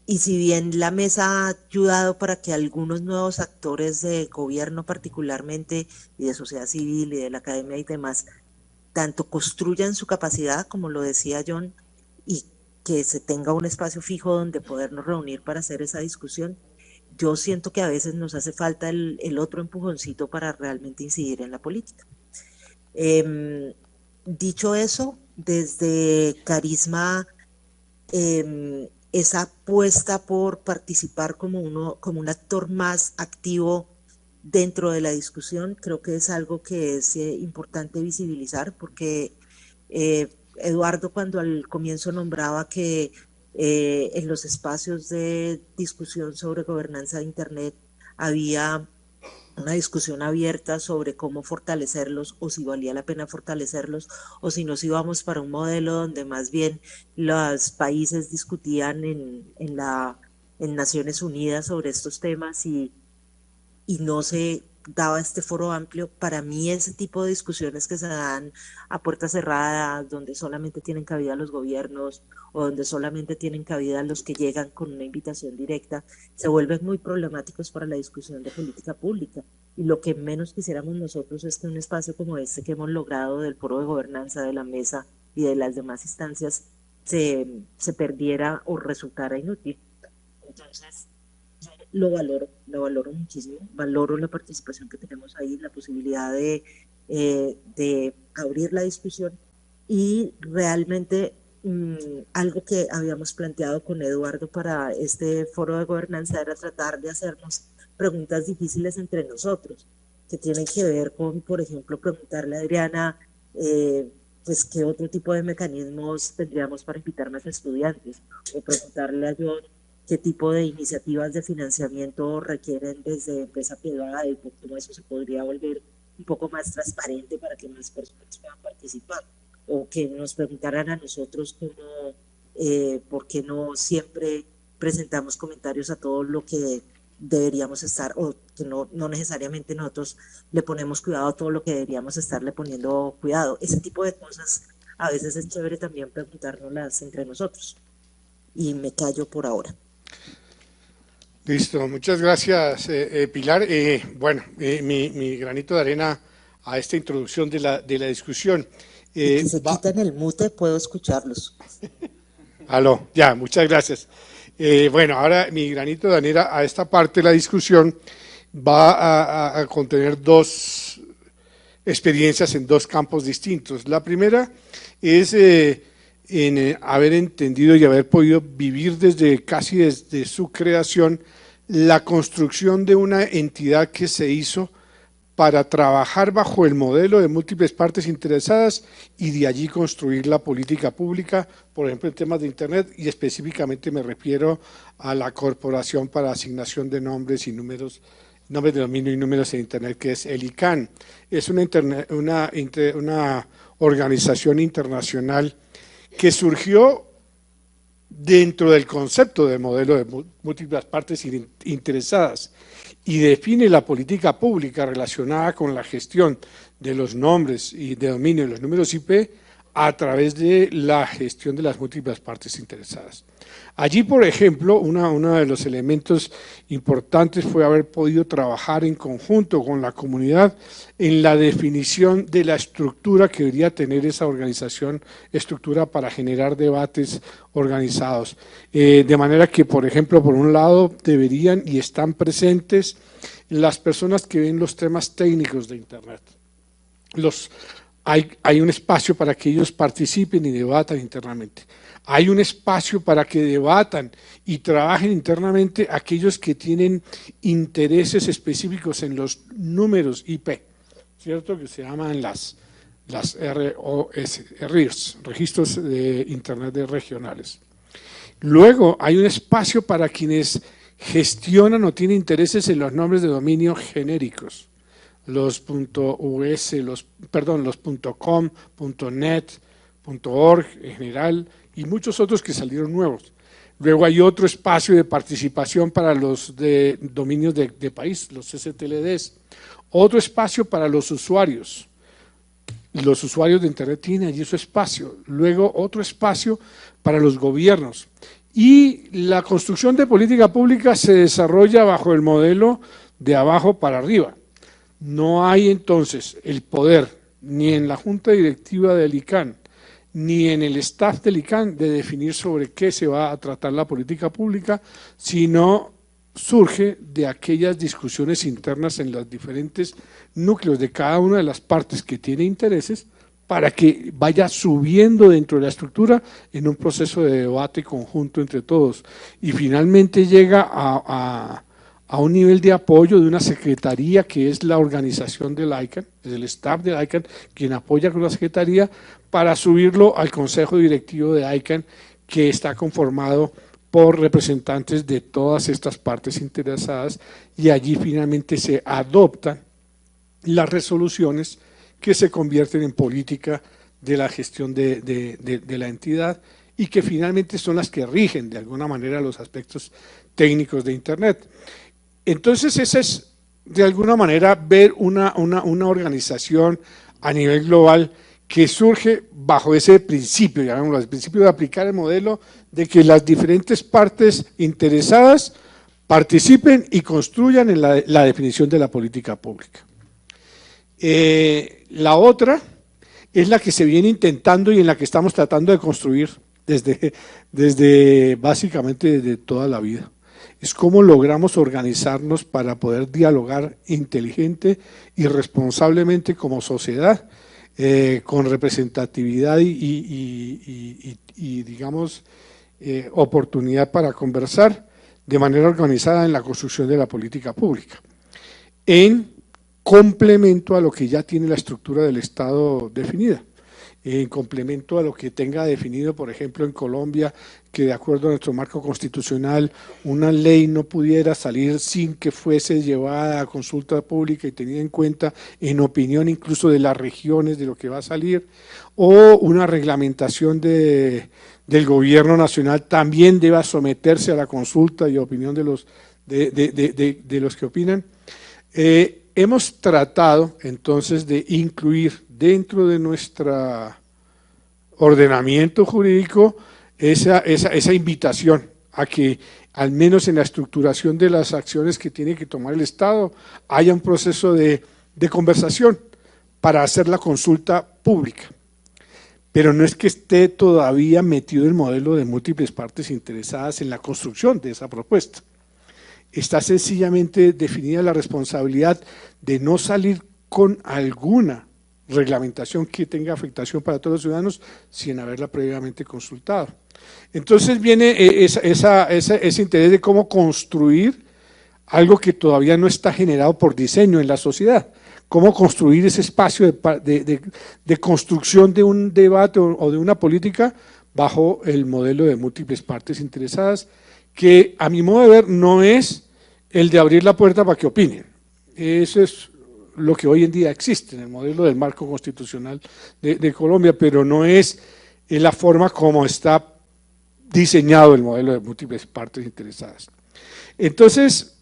Y si bien la mesa ha ayudado para que algunos nuevos actores de gobierno particularmente y de sociedad civil y de la academia y demás tanto construyan su capacidad, como lo decía John, y que se tenga un espacio fijo donde podernos reunir para hacer esa discusión, yo siento que a veces nos hace falta el otro empujoncito para realmente incidir en la política. Dicho eso, desde Carisma esa apuesta por participar como un actor más activo dentro de la discusión, creo que es algo que es importante visibilizar, porque Eduardo, cuando al comienzo nombraba que en los espacios de discusión sobre gobernanza de Internet había una discusión abierta sobre cómo fortalecerlos, o si valía la pena fortalecerlos, o si nos íbamos para un modelo donde más bien los países discutían en Naciones Unidas sobre estos temas, y no se daba este foro amplio. Para mí, ese tipo de discusiones que se dan a puertas cerradas, donde solamente tienen cabida los gobiernos o donde solamente tienen cabida los que llegan con una invitación directa, se vuelven muy problemáticos para la discusión de política pública. Y lo que menos quisiéramos nosotros es que un espacio como este que hemos logrado del foro de gobernanza, de la mesa y de las demás instancias se perdiera o resultara inútil. Entonces, lo valoro muchísimo, valoro la participación que tenemos ahí, la posibilidad de abrir la discusión, y realmente algo que habíamos planteado con Eduardo para este foro de gobernanza era tratar de hacernos preguntas difíciles entre nosotros, que tienen que ver con, por ejemplo, preguntarle a Adriana, pues qué otro tipo de mecanismos tendríamos para invitar más estudiantes, o preguntarle a John qué tipo de iniciativas de financiamiento requieren desde empresa privada y cómo eso se podría volver un poco más transparente para que más personas puedan participar, o que nos preguntaran a nosotros cómo, por qué no siempre presentamos comentarios a todo lo que deberíamos estar, o que no necesariamente nosotros le ponemos cuidado a todo lo que deberíamos estarle poniendo cuidado. Ese tipo de cosas a veces es chévere también preguntárnoslas entre nosotros. Y me callo por ahora. Listo, muchas gracias, Pilar. Bueno, mi granito de arena a esta introducción de la discusión. Y que se quitan el mute, puedo escucharlos. Aló, ya, muchas gracias. Bueno, ahora mi granito de arena a esta parte de la discusión va a contener dos experiencias en dos campos distintos. La primera es en haber entendido y haber podido vivir casi desde su creación la construcción de una entidad que se hizo para trabajar bajo el modelo de múltiples partes interesadas y de allí construir la política pública, por ejemplo, en temas de Internet, y específicamente me refiero a la Corporación para Asignación de Nombres y Números, Nombres de Dominio y Números en Internet, que es el ICANN. Es una organización internacional que surgió dentro del concepto de modelo de múltiples partes interesadas y define la política pública relacionada con la gestión de los nombres y de dominio de los números IP a través de la gestión de las múltiples partes interesadas. Allí, por ejemplo, uno de los elementos importantes fue haber podido trabajar en conjunto con la comunidad en la definición de la estructura que debería tener esa organización, estructura para generar debates organizados. De manera que, por ejemplo, por un lado deberían y están presentes las personas que ven los temas técnicos de Internet. Hay un espacio para que ellos participen y debatan internamente. Hay un espacio para que debatan y trabajen internamente aquellos que tienen intereses específicos en los números IP, ¿cierto? Que se llaman las RIRS, Registros de Internet regionales. Luego hay un espacio para quienes gestionan o tienen intereses en los nombres de dominio genéricos, los .us, los .com, .net, .org en general, y muchos otros que salieron nuevos. Luego hay otro espacio de participación para los de dominios de país, los STLDs. Otro espacio para los usuarios. Los usuarios de Internet tienen allí su espacio. Luego otro espacio para los gobiernos. Y la construcción de política pública se desarrolla bajo el modelo de abajo para arriba. No hay entonces el poder ni en la junta directiva del ICANN ni en el staff del ICANN de definir sobre qué se va a tratar la política pública, sino surge de aquellas discusiones internas en los diferentes núcleos de cada una de las partes que tiene intereses para que vaya subiendo dentro de la estructura en un proceso de debate conjunto entre todos. Y finalmente llega a un nivel de apoyo de una secretaría que es la organización del ICANN, es el staff del ICANN quien apoya con la secretaría para subirlo al consejo directivo de ICANN, que está conformado por representantes de todas estas partes interesadas, y allí finalmente se adoptan las resoluciones que se convierten en política de la gestión de la entidad y que finalmente son las que rigen de alguna manera los aspectos técnicos de Internet. Entonces ese es de alguna manera ver una organización a nivel global que surge bajo ese principio, llamémoslo, el principio de aplicar el modelo de que las diferentes partes interesadas participen y construyan en la definición de la política pública. La otra es la que se viene intentando y en la que estamos tratando de construir desde básicamente desde toda la vida. Es cómo logramos organizarnos para poder dialogar inteligente y responsablemente como sociedad, con representatividad y digamos, oportunidad para conversar de manera organizada en la construcción de la política pública, en complemento a lo que ya tiene la estructura del Estado definida, en complemento a lo que tenga definido, por ejemplo, en Colombia, que de acuerdo a nuestro marco constitucional, una ley no pudiera salir sin que fuese llevada a consulta pública y tenida en cuenta en opinión incluso de las regiones de lo que va a salir, o una reglamentación del gobierno nacional también deba someterse a la consulta y opinión de los que opinan. Hemos tratado entonces de incluir dentro de nuestro ordenamiento jurídico esa invitación a que al menos en la estructuración de las acciones que tiene que tomar el Estado haya un proceso de conversación para hacer la consulta pública. Pero no es que esté todavía metido el modelo de múltiples partes interesadas en la construcción de esa propuesta. Está sencillamente definida la responsabilidad de no salir con alguna reglamentación que tenga afectación para todos los ciudadanos sin haberla previamente consultado. Entonces viene ese interés de cómo construir algo que todavía no está generado por diseño en la sociedad, cómo construir ese espacio de construcción de un debate o de una política bajo el modelo de múltiples partes interesadas, que a mi modo de ver no es el de abrir la puerta para que opinen. Eso es lo que hoy en día existe en el modelo del marco constitucional de Colombia, pero no es la forma como está diseñado el modelo de múltiples partes interesadas. Entonces,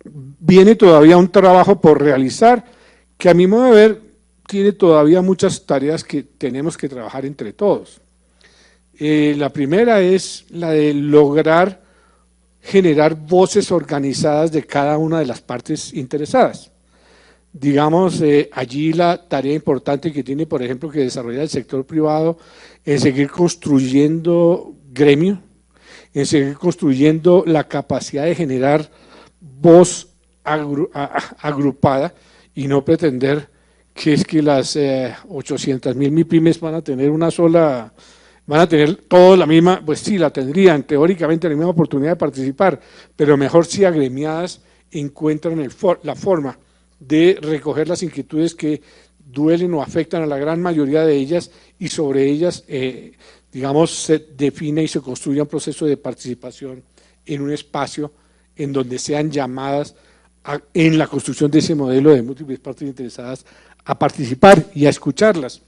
viene todavía un trabajo por realizar que a mi modo de ver tiene todavía muchas tareas que tenemos que trabajar entre todos. La primera es la de lograr generar voces organizadas de cada una de las partes interesadas. Digamos, allí la tarea importante que tiene, por ejemplo, que desarrollar el sector privado en seguir construyendo gremio, en seguir construyendo la capacidad de generar voz agrupada y no pretender que es que las 800.000 MIPYMES van a tener una sola, van a tener todos la misma, pues sí, la tendrían teóricamente la misma oportunidad de participar, pero mejor si agremiadas encuentran la forma de recoger las inquietudes que duelen o afectan a la gran mayoría de ellas y sobre ellas, digamos, se define y se construye un proceso de participación en un espacio en donde sean llamadas en la construcción de ese modelo de múltiples partes interesadas a participar y a escucharlas.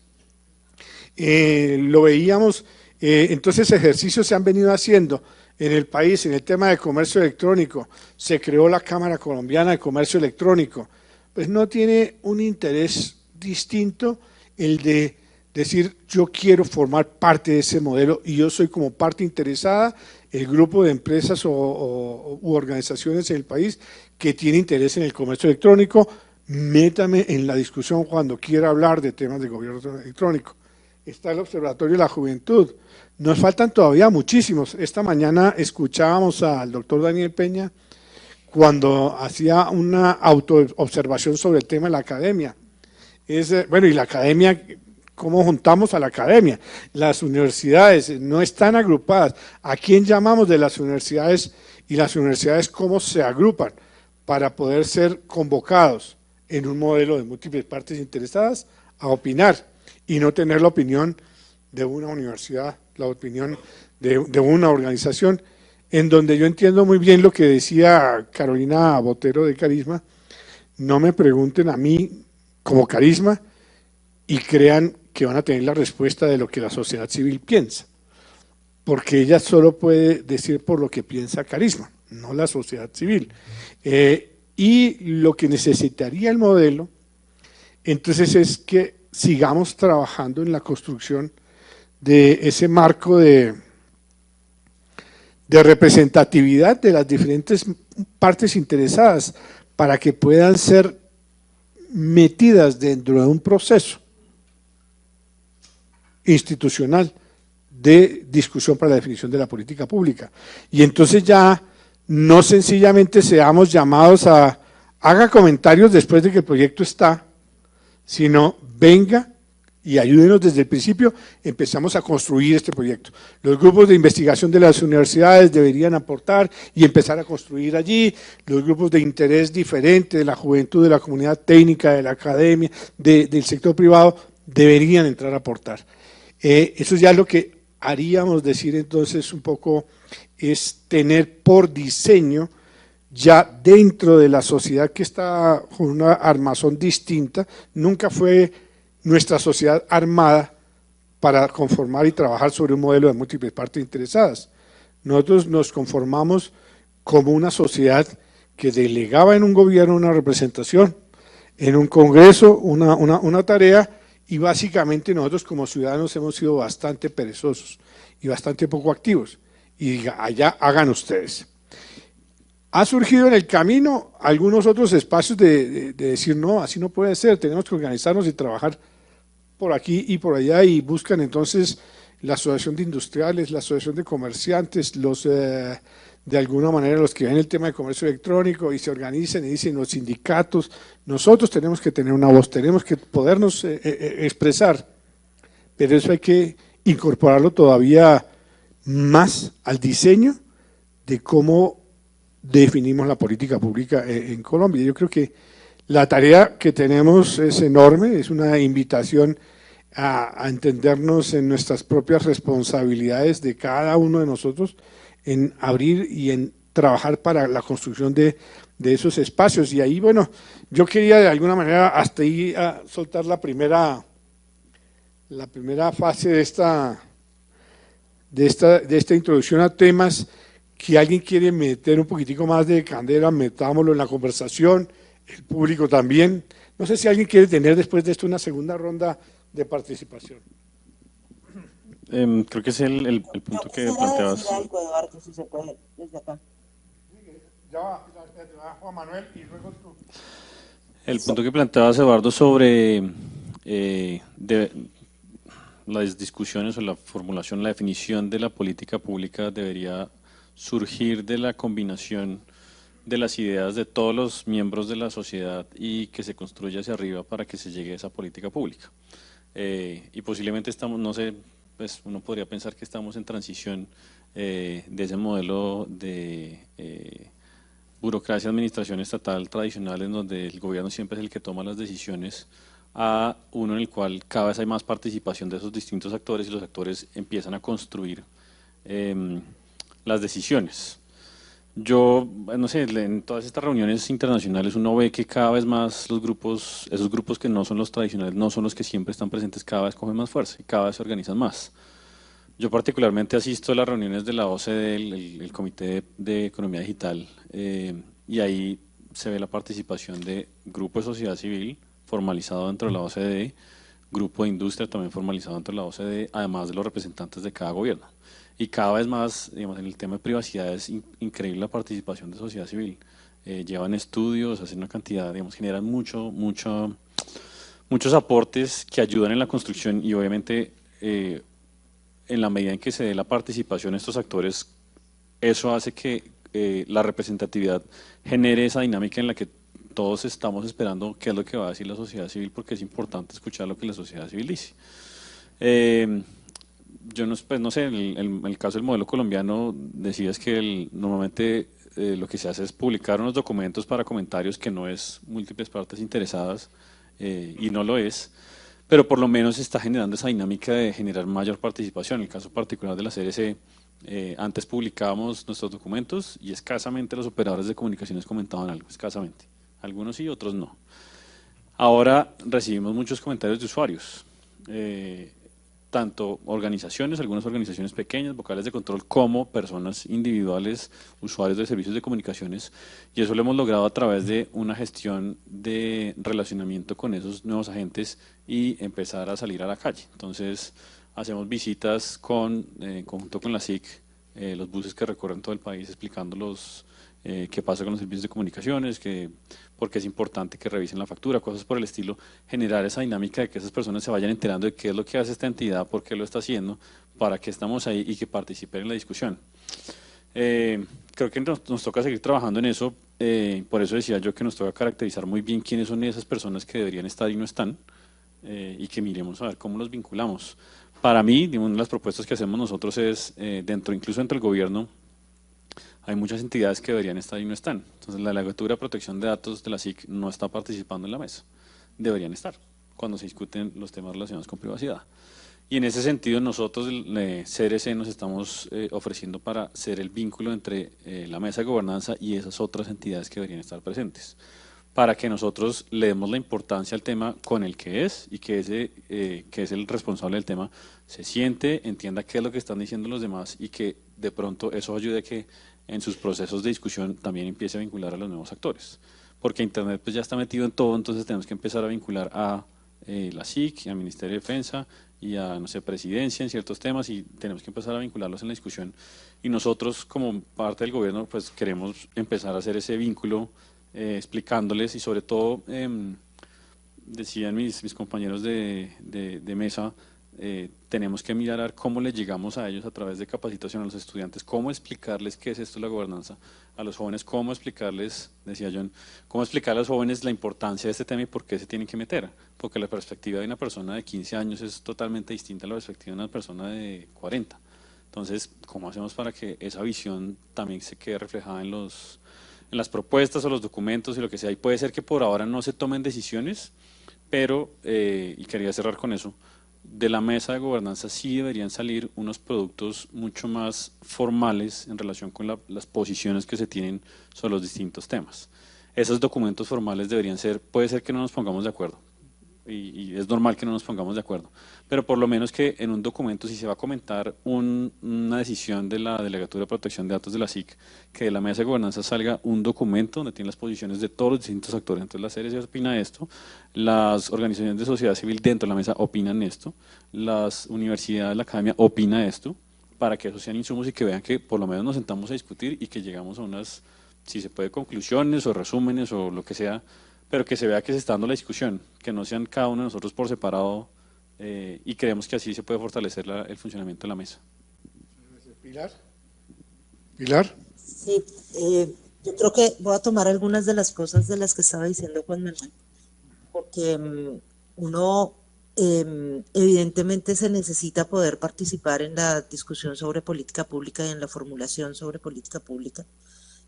Lo veíamos, entonces ejercicios se han venido haciendo en el país en el tema de comercio electrónico, se creó la Cámara Colombiana de Comercio Electrónico, pues no tiene un interés distinto el de decir yo quiero formar parte de ese modelo y yo soy como parte interesada, el grupo de empresas u organizaciones en el país que tiene interés en el comercio electrónico, métame en la discusión cuando quiera hablar de temas de gobierno electrónico. Está el Observatorio de la Juventud, nos faltan todavía muchísimos. Esta mañana escuchábamos al doctor Daniel Peña cuando hacía una autoobservación sobre el tema de la academia. Bueno, y la academia ¿Cómo juntamos a la academia? Las universidades no están agrupadas. ¿A quién llamamos de las universidades? Y las universidades, ¿cómo se agrupan para poder ser convocados en un modelo de múltiples partes interesadas a opinar y no tener la opinión de una universidad, la opinión de una organización, en donde yo entiendo muy bien lo que decía Carolina Botero de Carisma? No me pregunten a mí como Carisma y crean que van a tener la respuesta de lo que la sociedad civil piensa, porque ella solo puede decir por lo que piensa Carisma, no la sociedad civil. Y lo que necesitaría el modelo, entonces, es que sigamos trabajando en la construcción de ese marco de representatividad de las diferentes partes interesadas para que puedan ser metidas dentro de un proceso institucional de discusión para la definición de la política pública. Y entonces ya no sencillamente seamos llamados a haga comentarios después de que el proyecto está, sino venga y ayúdenos desde el principio, empezamos a construir este proyecto. Los grupos de investigación de las universidades deberían aportar y empezar a construir allí, los grupos de interés diferente de la juventud, de la comunidad técnica, de la academia, del sector privado, deberían entrar a aportar. Eso ya es lo que haríamos decir entonces un poco, es tener por diseño ya dentro de la sociedad que está con una armazón distinta, nunca fue nuestra sociedad armada para conformar y trabajar sobre un modelo de múltiples partes interesadas. Nosotros nos conformamos como una sociedad que delegaba en un gobierno una representación, en un congreso una tarea, y básicamente nosotros como ciudadanos hemos sido bastante perezosos y bastante poco activos, y diga, allá hagan ustedes. Ha surgido en el camino algunos otros espacios de decir, no, así no puede ser, tenemos que organizarnos y trabajar por aquí y por allá, y buscan entonces la asociación de industriales, la asociación de comerciantes, de alguna manera los que ven el tema de comercio electrónico y se organizan y dicen los sindicatos, nosotros tenemos que tener una voz, tenemos que podernos expresar, pero eso hay que incorporarlo todavía más al diseño de cómo definimos la política pública en Colombia. Yo creo que la tarea que tenemos es enorme, es una invitación a entendernos en nuestras propias responsabilidades de cada uno de nosotros, en abrir y en trabajar para la construcción de esos espacios. Y ahí, bueno, yo quería de alguna manera hasta ahí a soltar la primera fase de esta introducción a temas. Que alguien quiere meter un poquitico más de candela, metámoslo en la conversación, el público también. No sé si alguien quiere tener después de esto una segunda ronda de participación. Creo que es el punto que planteabas. Algo, Eduardo, si se puede, desde acá. Ya va Juan Manuel y luego tú. El punto que planteabas, Eduardo, sobre las discusiones o la formulación, la definición de la política pública debería surgir de la combinación de las ideas de todos los miembros de la sociedad y que se construya hacia arriba para que se llegue a esa política pública. Y posiblemente estamos, no sé, pues uno podría pensar que estamos en transición de ese modelo de burocracia, administración estatal tradicional, en donde el gobierno siempre es el que toma las decisiones, a uno en el cual cada vez hay más participación de esos distintos actores y los actores empiezan a construir las decisiones. Yo, no sé, en todas estas reuniones internacionales uno ve que cada vez más los grupos, esos grupos que no son los tradicionales, no son los que siempre están presentes, cada vez cogen más fuerza y cada vez se organizan más. Yo particularmente asisto a las reuniones de la OCDE, el Comité de Economía Digital, y ahí se ve la participación de grupo de sociedad civil formalizado dentro de la OCDE, grupo de industria también formalizado dentro de la OCDE, además de los representantes de cada gobierno. Y cada vez más, digamos, en el tema de privacidad es increíble la participación de sociedad civil. Llevan estudios, hacen una cantidad, digamos, generan muchos aportes que ayudan en la construcción y obviamente en la medida en que se dé la participación de estos actores, eso hace que la representatividad genere esa dinámica en la que todos estamos esperando qué es lo que va a decir la sociedad civil, porque es importante escuchar lo que la sociedad civil dice. Yo no, pues no sé, el caso del modelo colombiano, decías que normalmente lo que se hace es publicar unos documentos para comentarios, que no es múltiples partes interesadas, y no lo es, pero por lo menos se está generando esa dinámica de generar mayor participación. En el caso particular de la CRC, antes publicábamos nuestros documentos y escasamente los operadores de comunicaciones comentaban algo, escasamente. Algunos sí, otros no. Ahora recibimos muchos comentarios de usuarios, tanto organizaciones, algunas organizaciones pequeñas, vocales de control, como personas individuales, usuarios de servicios de comunicaciones, y eso lo hemos logrado a través de una gestión de relacionamiento con esos nuevos agentes y empezar a salir a la calle. Entonces, hacemos visitas en conjunto con la SIC, los buses que recorren todo el país explicando qué pasa con los servicios de comunicaciones, porque es importante que revisen la factura, cosas por el estilo, generar esa dinámica de que esas personas se vayan enterando de qué es lo que hace esta entidad, por qué lo está haciendo, para qué estamos ahí y que participen en la discusión. Creo que nos toca seguir trabajando en eso, por eso decía yo que nos toca caracterizar muy bien quiénes son esas personas que deberían estar y no están, y que miremos a ver cómo los vinculamos. Para mí, una de las propuestas que hacemos nosotros es, incluso dentro del gobierno, hay muchas entidades que deberían estar y no están. Entonces, la Delegatura de Protección de Datos de la SIC no está participando en la mesa. Deberían estar cuando se discuten los temas relacionados con privacidad. Y en ese sentido, nosotros, CRC, nos estamos ofreciendo para ser el vínculo entre la mesa de gobernanza y esas otras entidades que deberían estar presentes, para que nosotros le demos la importancia al tema con el que es, y que es el responsable del tema se siente, entienda qué es lo que están diciendo los demás, y que de pronto eso ayude a que en sus procesos de discusión también empiece a vincular a los nuevos actores. Porque Internet pues ya está metido en todo, entonces tenemos que empezar a vincular a la SIC, al Ministerio de Defensa y a, no sé, Presidencia en ciertos temas, y tenemos que empezar a vincularlos en la discusión. Y nosotros, como parte del gobierno, pues queremos empezar a hacer ese vínculo, explicándoles, y sobre todo, decían mis compañeros de mesa, tenemos que mirar a ver cómo les llegamos a ellos a través de capacitación a los estudiantes, cómo explicarles qué es esto de la gobernanza, a los jóvenes, cómo explicarles, decía John, cómo explicar a los jóvenes la importancia de este tema y por qué se tienen que meter, porque la perspectiva de una persona de 15 años es totalmente distinta a la perspectiva de una persona de 40. Entonces, ¿cómo hacemos para que esa visión también se quede reflejada en las propuestas o los documentos y lo que sea? Y puede ser que por ahora no se tomen decisiones, pero, y quería cerrar con eso, de la mesa de gobernanza sí deberían salir unos productos mucho más formales en relación con las posiciones que se tienen sobre los distintos temas. Esos documentos formales deberían ser, puede ser que no nos pongamos de acuerdo, y es normal que no nos pongamos de acuerdo, pero por lo menos que en un documento, si se va a comentar una decisión de la Delegatura de Protección de Datos de la SIC, que de la mesa de gobernanza salga un documento donde tiene las posiciones de todos los distintos actores. Entonces la CRC opina esto, las organizaciones de sociedad civil dentro de la mesa opinan esto, las universidades, la academia opina esto, para que esos sean insumos y que vean que por lo menos nos sentamos a discutir y que llegamos a unas, si se puede, conclusiones o resúmenes o lo que sea, pero que se vea que se está dando la discusión, que no sean cada uno de nosotros por separado, y creemos que así se puede fortalecer el funcionamiento de la mesa. Pilar. Sí, yo creo que voy a tomar algunas de las cosas de las que estaba diciendo Juan Manuel, porque uno evidentemente se necesita poder participar en la discusión sobre política pública y en la formulación sobre política pública.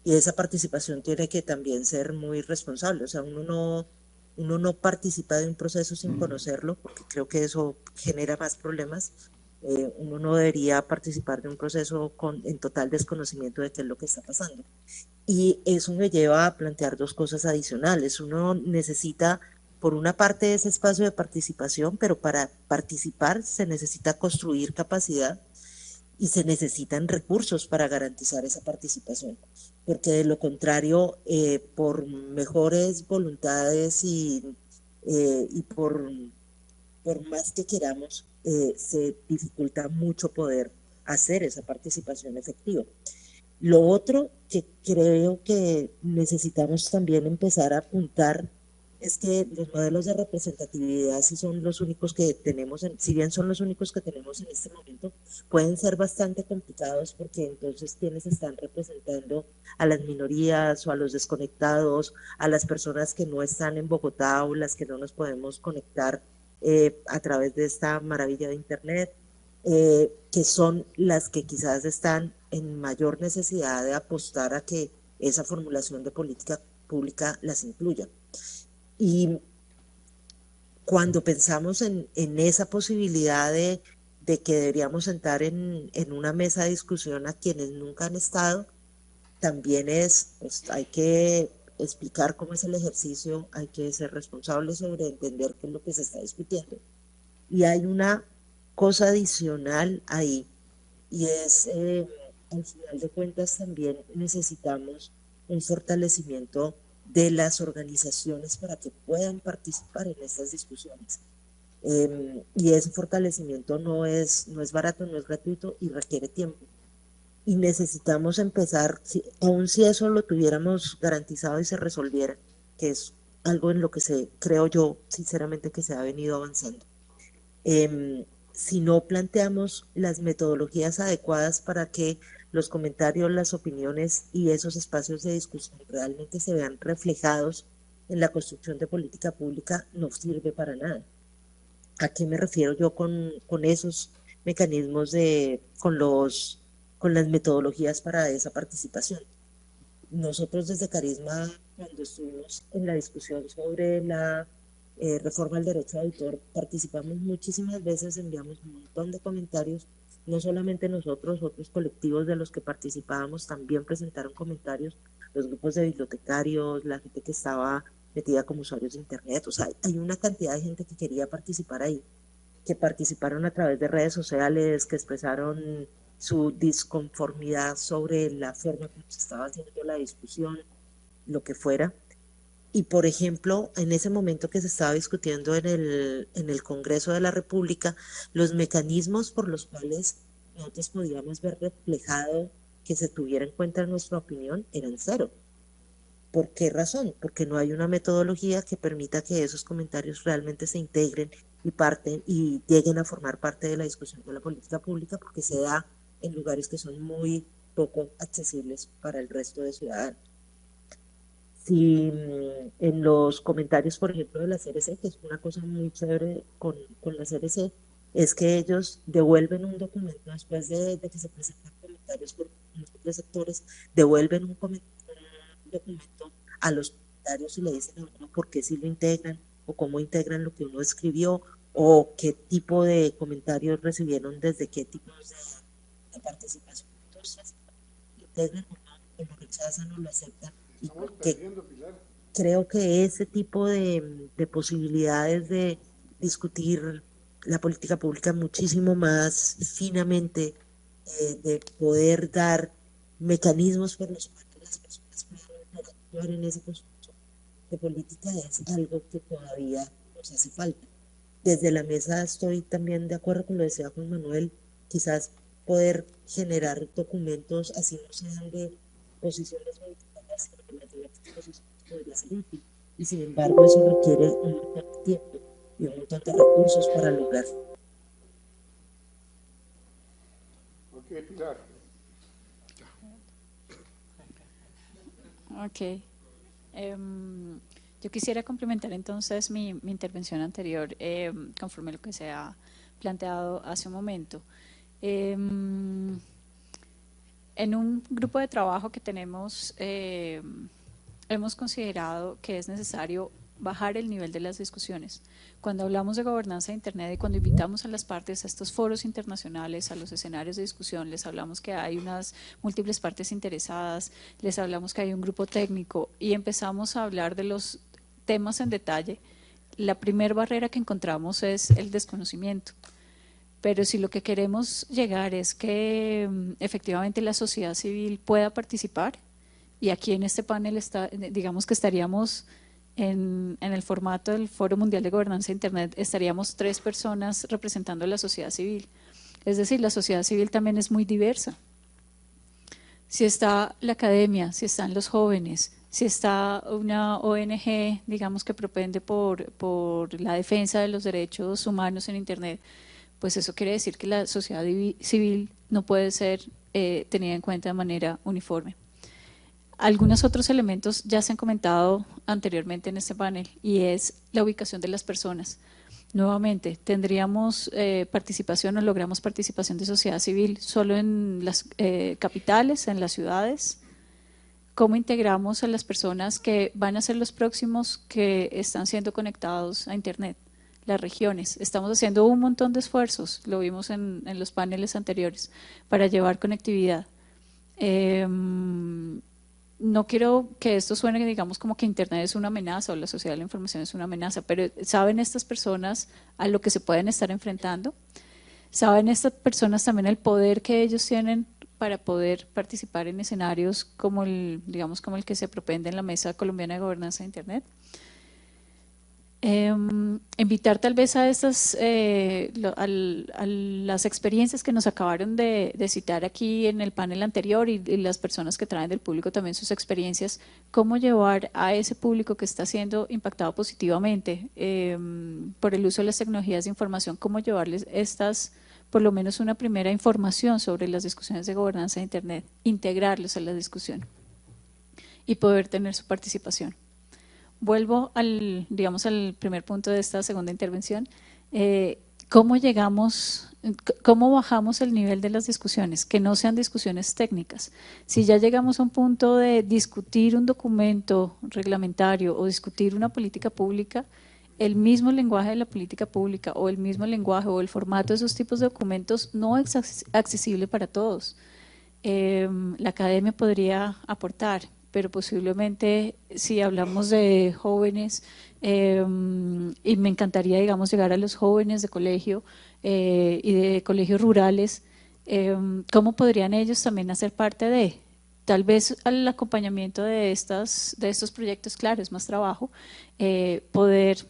Y esa participación tiene que también ser muy responsable. O sea, uno no participa de un proceso sin conocerlo, porque creo que eso genera más problemas. Uno no debería participar de un proceso en total desconocimiento de qué es lo que está pasando. Y eso me lleva a plantear dos cosas adicionales. Uno necesita, por una parte, ese espacio de participación, pero para participar se necesita construir capacidad y se necesitan recursos para garantizar esa participación, porque de lo contrario, por mejores voluntades y por más que queramos, se dificulta mucho poder hacer esa participación efectiva. Lo otro que creo que necesitamos también empezar a apuntar es que los modelos de representatividad, si son los únicos que tenemos, si bien son los únicos que tenemos en este momento, pueden ser bastante complicados porque entonces quienes están representando a las minorías o a los desconectados, a las personas que no están en Bogotá o las que no nos podemos conectar a través de esta maravilla de Internet, que son las que quizás están en mayor necesidad de apostar a que esa formulación de política pública las incluya. Y cuando pensamos en esa posibilidad de que deberíamos sentar en una mesa de discusión a quienes nunca han estado, también pues, hay que explicar cómo es el ejercicio, hay que ser responsables sobre entender qué es lo que se está discutiendo. Y hay una cosa adicional ahí, y es, al final de cuentas, también necesitamos un fortalecimiento de las organizaciones para que puedan participar en estas discusiones. Y ese fortalecimiento no es barato, no es gratuito y requiere tiempo. Y necesitamos empezar, aun si eso lo tuviéramos garantizado y se resolviera, que es algo en lo que creo yo sinceramente que se ha venido avanzando. Si no planteamos las metodologías adecuadas para que los comentarios, las opiniones y esos espacios de discusión realmente se vean reflejados en la construcción de política pública, no sirve para nada. ¿A qué me refiero yo con esos mecanismos con las metodologías para esa participación? Nosotros desde Carisma, cuando estuvimos en la discusión sobre la reforma al derecho de autor, participamos muchísimas veces, enviamos un montón de comentarios, no solamente nosotros, otros colectivos de los que participábamos también presentaron comentarios, los grupos de bibliotecarios, la gente que estaba metida como usuarios de Internet, o sea, hay una cantidad de gente que quería participar ahí, que participaron a través de redes sociales, que expresaron su disconformidad sobre la forma como se estaba haciendo la discusión, lo que fuera. Y, por ejemplo, en ese momento que se estaba discutiendo en el Congreso de la República, los mecanismos por los cuales nosotros podíamos ver reflejado que se tuviera en cuenta nuestra opinión eran cero. ¿Por qué razón? Porque no hay una metodología que permita que esos comentarios realmente se integren y parten y lleguen a formar parte de la discusión de la política pública, porque se da en lugares que son muy poco accesibles para el resto de ciudadanos. Si en los comentarios, por ejemplo, de la CRC, que es una cosa muy chévere con la CRC, es que ellos devuelven un documento después de que se presentan comentarios por múltiples sectores, devuelven un documento a los comentarios y le dicen a uno por qué sí lo integran o cómo integran lo que uno escribió o qué tipo de comentarios recibieron desde qué tipos de participación. Entonces, integran o no, lo rechazan o lo aceptan. Y creo que ese tipo de posibilidades de discutir la política pública muchísimo más finamente, de poder dar mecanismos por los cuales las personas puedan interactuar en ese constructo de política es algo que todavía nos hace falta. Desde la mesa estoy también de acuerdo con lo que decía Juan Manuel, quizás poder generar documentos así no sean de posiciones muy claras, sino que las diversas posiciones podría ser útil. Y sin embargo eso requiere un montón de tiempo y un montón de recursos para lograr. Ok, Pilar. Ok. Yo quisiera complementar entonces mi intervención anterior conforme a lo que se ha planteado hace un momento. En un grupo de trabajo que tenemos, hemos considerado que es necesario bajar el nivel de las discusiones. Cuando hablamos de gobernanza de Internet y cuando invitamos a las partes a estos foros internacionales, a los escenarios de discusión, les hablamos que hay unas múltiples partes interesadas, les hablamos que hay un grupo técnico y empezamos a hablar de los temas en detalle, la primera barrera que encontramos es el desconocimiento. Pero si lo que queremos llegar es que efectivamente la sociedad civil pueda participar, y aquí en este panel digamos que estaríamos en el formato del Foro Mundial de Gobernanza de Internet, estaríamos 3 personas representando a la sociedad civil. Es decir, la sociedad civil también es muy diversa. Si está la academia, si están los jóvenes, Si está una ONG, digamos, que propende por la defensa de los derechos humanos en Internet, pues eso quiere decir que la sociedad civil no puede ser tenida en cuenta de manera uniforme. Algunos otros elementos ya se han comentado anteriormente en este panel y es la ubicación de las personas. Nuevamente, ¿tendríamos participación o logramos participación de sociedad civil solo en las capitales, en las ciudades? ¿Cómo integramos a las personas que van a ser los próximos que están siendo conectados a Internet? Las regiones. Estamos haciendo un montón de esfuerzos, lo vimos en los paneles anteriores, para llevar conectividad. No quiero que esto suene, digamos, como que Internet es una amenaza o la sociedad de la información es una amenaza, pero ¿saben estas personas a lo que se pueden estar enfrentando? ¿Saben estas personas también el poder que ellos tienen para poder participar en escenarios como el, digamos, como el que se propende en la Mesa Colombiana de Gobernanza de Internet? Invitar tal vez a estas a las experiencias que nos acabaron de citar aquí en el panel anterior y las personas que traen del público también sus experiencias, cómo llevar a ese público que está siendo impactado positivamente por el uso de las tecnologías de información, cómo llevarles estas, por lo menos una primera información sobre las discusiones de gobernanza de Internet, integrarlos a la discusión y poder tener su participación. Vuelvo al, digamos, al primer punto de esta segunda intervención. ¿Cómo llegamos, cómo bajamos el nivel de las discusiones? Que no sean discusiones técnicas. Si ya llegamos a un punto de discutir un documento reglamentario o discutir una política pública, el mismo lenguaje de la política pública o el mismo lenguaje o el formato de esos tipos de documentos no es accesible para todos. La academia podría aportar, pero posiblemente si hablamos de jóvenes, y me encantaría, digamos, llegar a los jóvenes de colegio y de colegios rurales, ¿cómo podrían ellos también hacer parte de? Tal vez al acompañamiento de estos proyectos, claro, es más trabajo, poder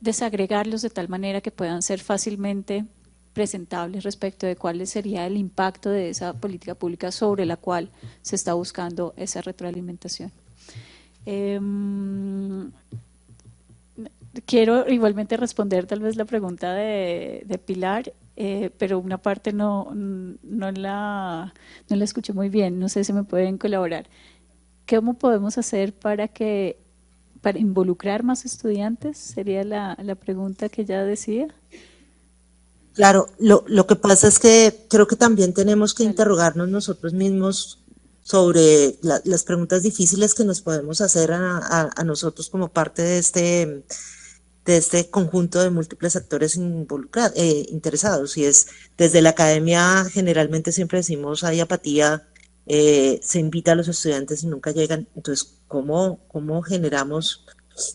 desagregarlos de tal manera que puedan ser fácilmente presentables respecto de cuál sería el impacto de esa política pública sobre la cual se está buscando esa retroalimentación. Quiero igualmente responder tal vez la pregunta de Pilar, pero una parte no la escuché muy bien, no sé si me pueden colaborar. ¿Cómo podemos hacer para involucrar más estudiantes? Sería la pregunta que ya decía. Claro, lo que pasa es que creo que también tenemos que interrogarnos nosotros mismos sobre las preguntas difíciles que nos podemos hacer a nosotros como parte de este conjunto de múltiples actores interesados. Y es, desde la academia generalmente siempre decimos hay apatía, se invita a los estudiantes y nunca llegan. Entonces, ¿cómo generamos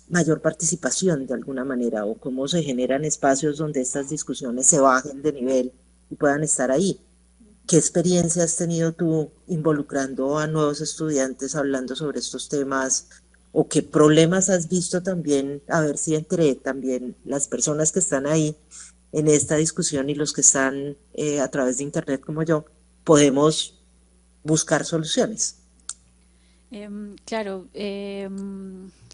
mayor participación de alguna manera, o cómo se generan espacios donde estas discusiones se bajen de nivel y puedan estar ahí? ¿Qué experiencia has tenido tú involucrando a nuevos estudiantes hablando sobre estos temas? ¿O qué problemas has visto también? A ver si entre también las personas que están ahí en esta discusión y los que están a través de Internet como yo, podemos buscar soluciones. Claro,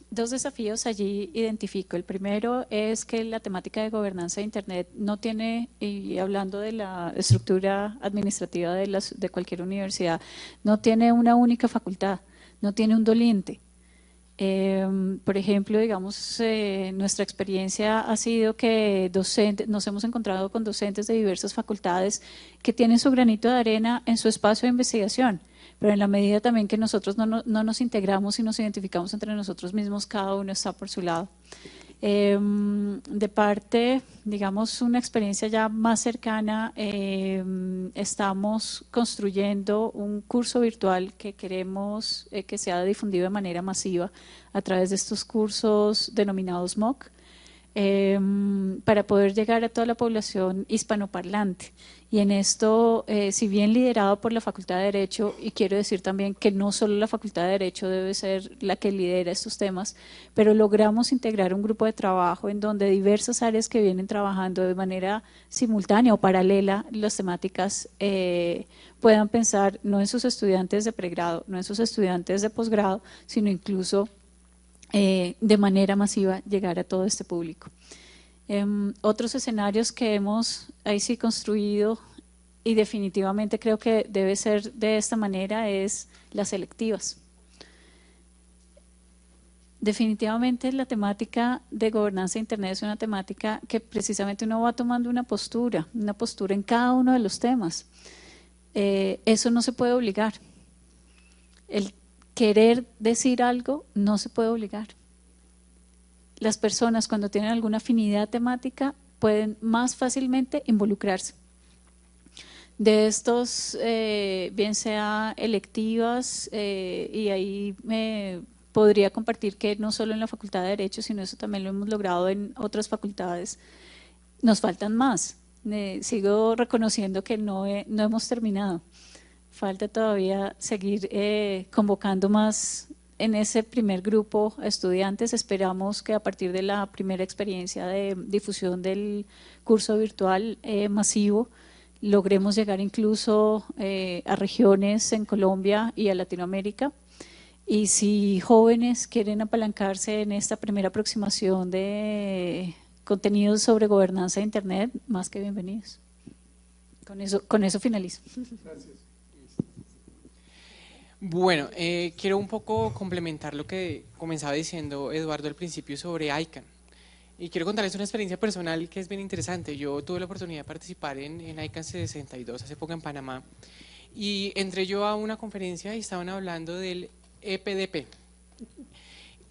dos desafíos allí identifico. El primero es que la temática de gobernanza de Internet no tiene, y hablando de la estructura administrativa de cualquier universidad, no tiene una única facultad, no tiene un doliente. Por ejemplo, digamos, nuestra experiencia ha sido que nos hemos encontrado con docentes de diversas facultades que tienen su granito de arena en su espacio de investigación, pero en la medida también que nosotros no nos integramos y nos identificamos entre nosotros mismos, cada uno está por su lado. De parte, digamos, una experiencia ya más cercana, estamos construyendo un curso virtual que queremos que sea difundido de manera masiva a través de estos cursos denominados MOOC. para poder llegar a toda la población hispanoparlante. Y en esto, si bien liderado por la Facultad de Derecho, y quiero decir también que no solo la Facultad de Derecho debe ser la que lidera estos temas, pero logramos integrar un grupo de trabajo en donde diversas áreas que vienen trabajando de manera simultánea o paralela las temáticas puedan pensar no en sus estudiantes de pregrado, no en sus estudiantes de posgrado, sino incluso de manera masiva llegar a todo este público. Otros escenarios que hemos ahí sí construido y definitivamente creo que debe ser de esta manera es las selectivas. Definitivamente la temática de gobernanza de Internet es una temática que precisamente uno va tomando una postura en cada uno de los temas. Eso no se puede obligar. El querer decir algo no se puede obligar. Las personas cuando tienen alguna afinidad temática pueden más fácilmente involucrarse. De estos, bien sea electivas, y ahí me podría compartir que no solo en la Facultad de Derecho, sino eso también lo hemos logrado en otras facultades, nos faltan más. Sigo reconociendo que no hemos terminado. Falta todavía seguir convocando más en ese primer grupo de estudiantes. Esperamos que a partir de la primera experiencia de difusión del curso virtual masivo, logremos llegar incluso a regiones en Colombia y a Latinoamérica. Y si jóvenes quieren apalancarse en esta primera aproximación de contenidos sobre gobernanza de Internet, más que bienvenidos. Con eso finalizo. Gracias. Bueno, quiero un poco complementar lo que comenzaba diciendo Eduardo al principio sobre ICANN. Y quiero contarles una experiencia personal que es bien interesante. Yo tuve la oportunidad de participar en ICANN 62 hace poco en Panamá. Y entré yo a una conferencia y estaban hablando del EPDP.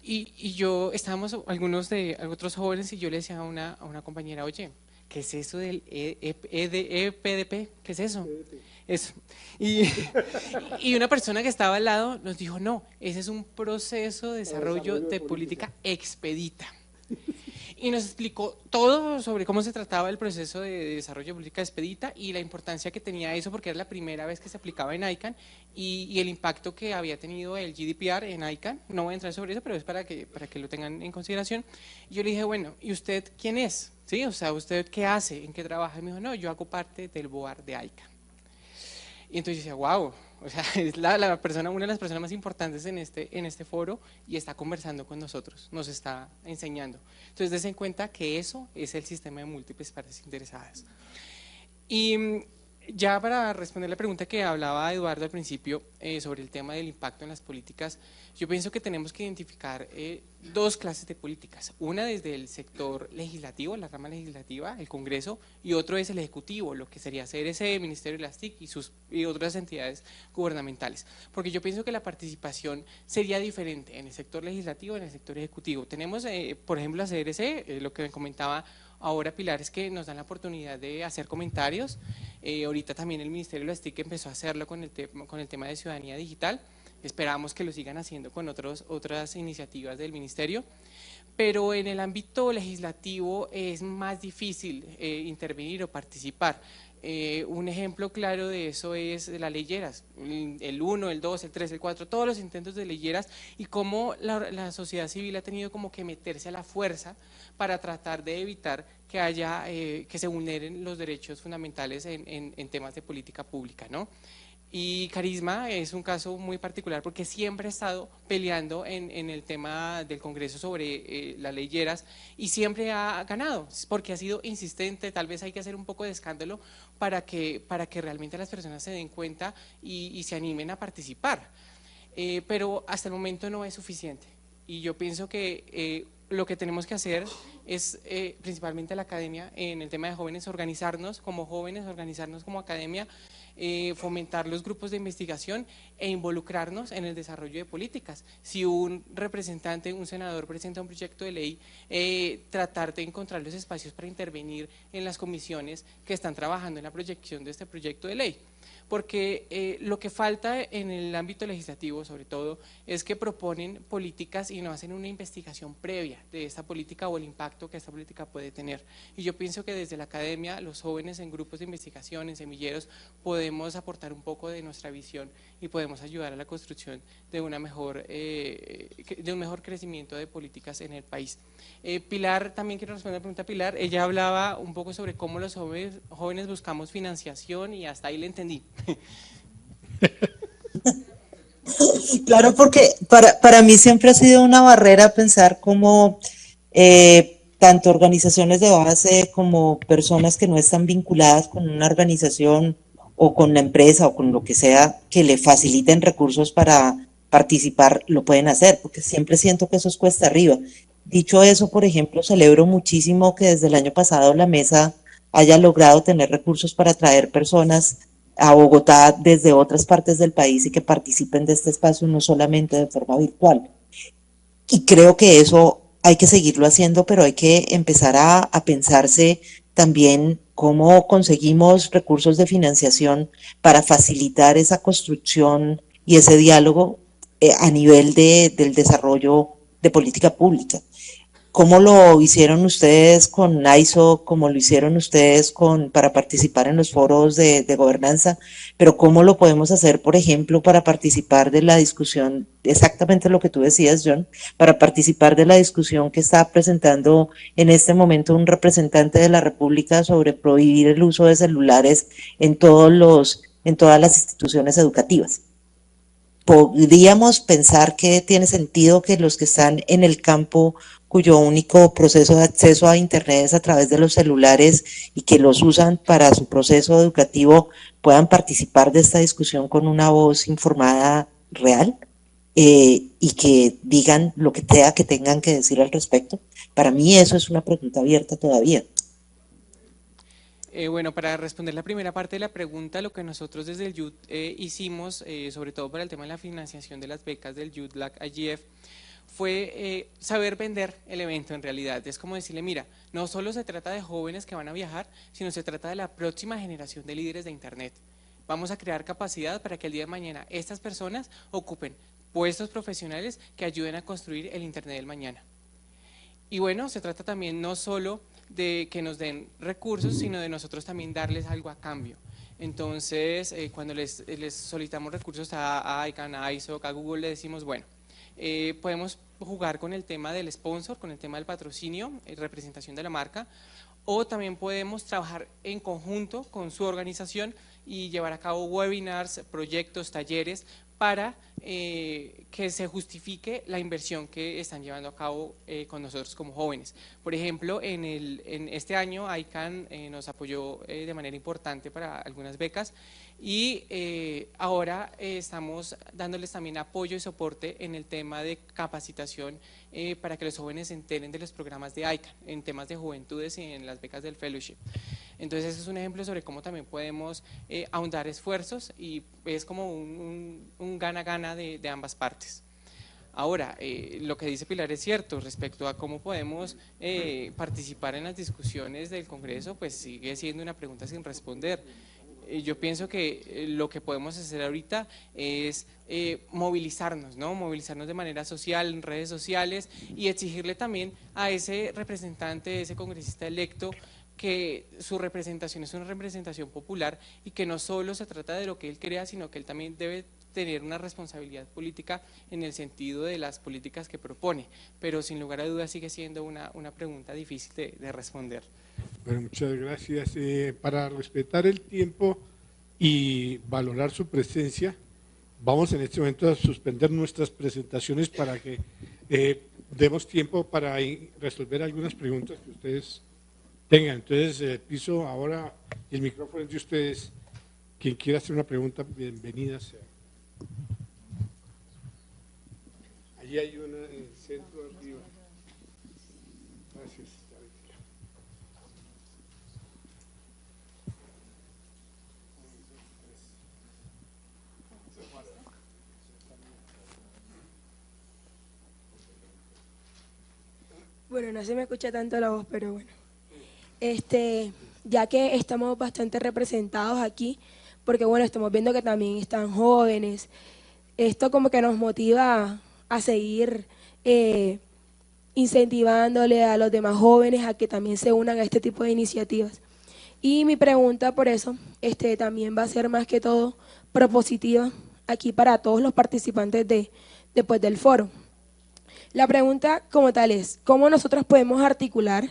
Y yo, estábamos otros jóvenes y yo le decía a una compañera, oye, ¿qué es eso del EPDP? ¿Qué es eso? Eso. Y una persona que estaba al lado nos dijo, no, ese es un proceso de desarrollo de política expedita. Y nos explicó todo sobre cómo se trataba el proceso de desarrollo de política expedita y la importancia que tenía eso porque era la primera vez que se aplicaba en ICANN y el impacto que había tenido el GDPR en ICANN. No voy a entrar sobre eso, pero es para que lo tengan en consideración. Y yo le dije, bueno, ¿y usted quién es? ¿Sí? O sea, ¿usted qué hace? ¿En qué trabaja? Y me dijo, no, yo hago parte del BOAR de ICANN. Y entonces yo decía, wow, o sea, es una de las personas más importantes en este foro y está conversando con nosotros, nos está enseñando. Entonces, dense en cuenta que eso es el sistema de múltiples partes interesadas. Y ya para responder la pregunta que hablaba Eduardo al principio sobre el tema del impacto en las políticas, yo pienso que tenemos que identificar dos clases de políticas. Una desde el sector legislativo, la rama legislativa, el Congreso, y otro es el Ejecutivo, lo que sería CRC, Ministerio de las TIC y otras entidades gubernamentales. Porque yo pienso que la participación sería diferente en el sector legislativo y en el sector ejecutivo. Tenemos, por ejemplo, la CRC, lo que me comentaba ahora Pilar, es que nos dan la oportunidad de hacer comentarios. Ahorita también el Ministerio de las TIC empezó a hacerlo con el tema de ciudadanía digital. Esperamos que lo sigan haciendo con otras iniciativas del Ministerio. Pero en el ámbito legislativo es más difícil intervenir o participar. Un ejemplo claro de eso es la ley Lleras, el 1, el 2, el 3, el 4, todos los intentos de ley Lleras y cómo la sociedad civil ha tenido como que meterse a la fuerza para tratar de evitar que haya, que se vulneren los derechos fundamentales en temas de política pública, ¿no? Y Carisma es un caso muy particular porque siempre ha estado peleando en el tema del Congreso sobre la ley Lleras y siempre ha ganado porque ha sido insistente. Tal vez hay que hacer un poco de escándalo para que realmente las personas se den cuenta y se animen a participar. Pero hasta el momento no es suficiente y yo pienso que lo que tenemos que hacer es, principalmente la academia, en el tema de jóvenes, organizarnos como academia, fomentar los grupos de investigación e involucrarnos en el desarrollo de políticas. Si un representante, un senador presenta un proyecto de ley, tratar de encontrar los espacios para intervenir en las comisiones que están trabajando en la proyección de este proyecto de ley. Porque lo que falta en el ámbito legislativo, sobre todo, es que proponen políticas y no hacen una investigación previa. de esta política o el impacto que esta política puede tener. Y yo pienso que desde la academia, los jóvenes en grupos de investigación, en semilleros, podemos aportar un poco de nuestra visión y podemos ayudar a la construcción de una mejor, de un mejor crecimiento de políticas en el país. Pilar, también quiero responder a la pregunta de Pilar. Ella hablaba un poco sobre cómo los jóvenes buscamos financiación y hasta ahí le entendí. Claro, porque para mí siempre ha sido una barrera pensar cómo tanto organizaciones de base como personas que no están vinculadas con una organización o con la empresa o con lo que sea que le faciliten recursos para participar, lo pueden hacer, porque siempre siento que eso es cuesta arriba. Dicho eso, por ejemplo, celebro muchísimo que desde el año pasado la mesa haya logrado tener recursos para traer personas a Bogotá desde otras partes del país y que participen de este espacio no solamente de forma virtual. Y creo que eso hay que seguirlo haciendo, pero hay que empezar a pensarse también cómo conseguimos recursos de financiación para facilitar esa construcción y ese diálogo a nivel del desarrollo de política pública. ¿Cómo lo hicieron ustedes con ISO? ¿Cómo lo hicieron ustedes para participar en los foros de gobernanza? Pero ¿cómo lo podemos hacer, por ejemplo, para participar de la discusión, exactamente lo que tú decías, John, para participar de la discusión que está presentando en este momento un representante de la República sobre prohibir el uso de celulares en todas las instituciones educativas? Podríamos pensar que tiene sentido que los que están en el campo, cuyo único proceso de acceso a Internet es a través de los celulares y que los usan para su proceso educativo, puedan participar de esta discusión con una voz informada real y que digan lo que sea que tengan que decir al respecto. Para mí eso es una pregunta abierta todavía. Bueno, para responder la primera parte de la pregunta, lo que nosotros desde el YUT hicimos, sobre todo para el tema de la financiación de las becas del YUT Black IGF, fue saber vender el evento en realidad. Es como decirle, mira, no solo se trata de jóvenes que van a viajar, sino se trata de la próxima generación de líderes de Internet. Vamos a crear capacidad para que el día de mañana estas personas ocupen puestos profesionales que ayuden a construir el Internet del mañana. Y bueno, se trata también no solo de que nos den recursos, sino de nosotros también darles algo a cambio. Entonces, cuando les solicitamos recursos a ICANN, a ISOC, a Google, le decimos, bueno, podemos jugar con el tema del sponsor, con el tema del patrocinio, representación de la marca, o también podemos trabajar en conjunto con su organización y llevar a cabo webinars, proyectos, talleres, para que se justifique la inversión que están llevando a cabo con nosotros como jóvenes. Por ejemplo, en este año ICANN nos apoyó de manera importante para algunas becas y ahora estamos dándoles también apoyo y soporte en el tema de capacitación para que los jóvenes se enteren de los programas de ICANN en temas de juventudes y en las becas del fellowship. Entonces, ese es un ejemplo sobre cómo también podemos ahondar esfuerzos y es como un gana-gana de ambas partes. Ahora, lo que dice Pilar es cierto respecto a cómo podemos participar en las discusiones del Congreso, pues sigue siendo una pregunta sin responder. Yo pienso que lo que podemos hacer ahorita es movilizarnos, ¿no? Movilizarnos de manera social, en redes sociales y exigirle también a ese representante, ese congresista electo, que su representación es una representación popular y que no solo se trata de lo que él crea, sino que él también debe tener una responsabilidad política en el sentido de las políticas que propone, pero sin lugar a dudas sigue siendo una pregunta difícil de responder. Bueno, muchas gracias. Para respetar el tiempo y valorar su presencia, vamos en este momento a suspender nuestras presentaciones para que demos tiempo para resolver algunas preguntas que ustedes tengan. Entonces, el piso ahora, el micrófono es de ustedes. Quien quiera hacer una pregunta, bienvenida sea. Allí hay una en el centro arriba. Gracias. Bueno, no se me escucha tanto la voz, pero bueno. Ya que estamos bastante representados aquí, porque bueno, estamos viendo que también están jóvenes, esto como que nos motiva a seguir incentivándole a los demás jóvenes a que también se unan a este tipo de iniciativas. Y mi pregunta por eso también va a ser más que todo propositiva aquí para todos los participantes después del foro. La pregunta como tal es, ¿cómo nosotros podemos articular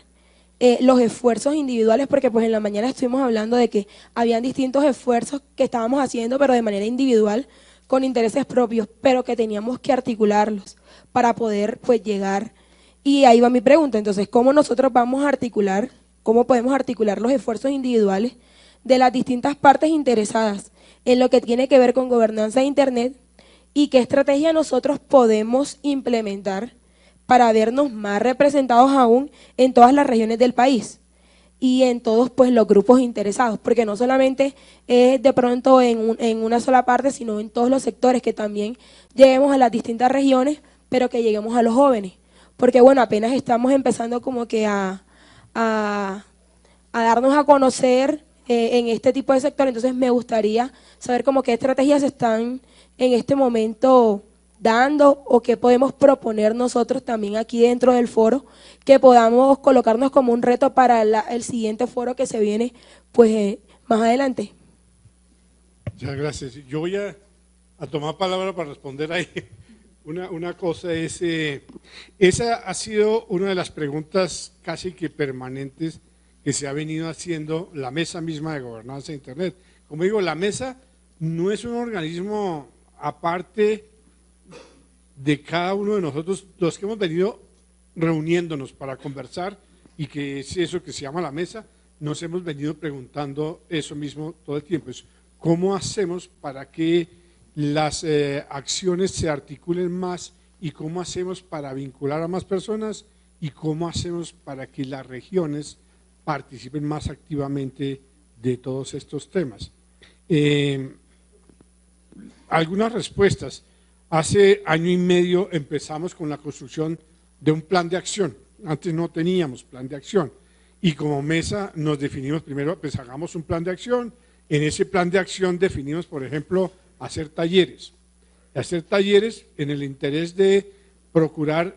los esfuerzos individuales? Porque pues en la mañana estuvimos hablando de que habían distintos esfuerzos que estábamos haciendo, pero de manera individual, con intereses propios, pero que teníamos que articularlos para poder pues llegar. Y ahí va mi pregunta, entonces, ¿cómo nosotros vamos a articular, cómo podemos articular los esfuerzos individuales de las distintas partes interesadas en lo que tiene que ver con gobernanza de Internet y qué estrategia nosotros podemos implementar para vernos más representados aún en todas las regiones del país y en todos pues los grupos interesados, porque no solamente es de pronto en una sola parte, sino en todos los sectores, que también lleguemos a las distintas regiones, pero que lleguemos a los jóvenes, porque bueno, apenas estamos empezando como que a darnos a conocer en este tipo de sector. Entonces me gustaría saber como qué estrategias están en este momento dando o qué podemos proponer nosotros también aquí dentro del foro, que podamos colocarnos como un reto para el siguiente foro que se viene pues más adelante. Muchas gracias. Yo voy a tomar palabra para responder ahí. Una cosa es, esa ha sido una de las preguntas casi que permanentes que se ha venido haciendo la mesa misma de gobernanza de Internet. Como digo, la mesa no es un organismo aparte de cada uno de nosotros, los que hemos venido reuniéndonos para conversar, y que es eso que se llama la mesa, nos hemos venido preguntando eso mismo todo el tiempo, es cómo hacemos para que las acciones se articulen más, y cómo hacemos para vincular a más personas, y cómo hacemos para que las regiones participen más activamente de todos estos temas. Algunas respuestas. Hace año y medio empezamos con la construcción de un plan de acción. Antes no teníamos plan de acción. Y como mesa nos definimos primero, pues hagamos un plan de acción. En ese plan de acción definimos, por ejemplo, hacer talleres. Hacer talleres en el interés de procurar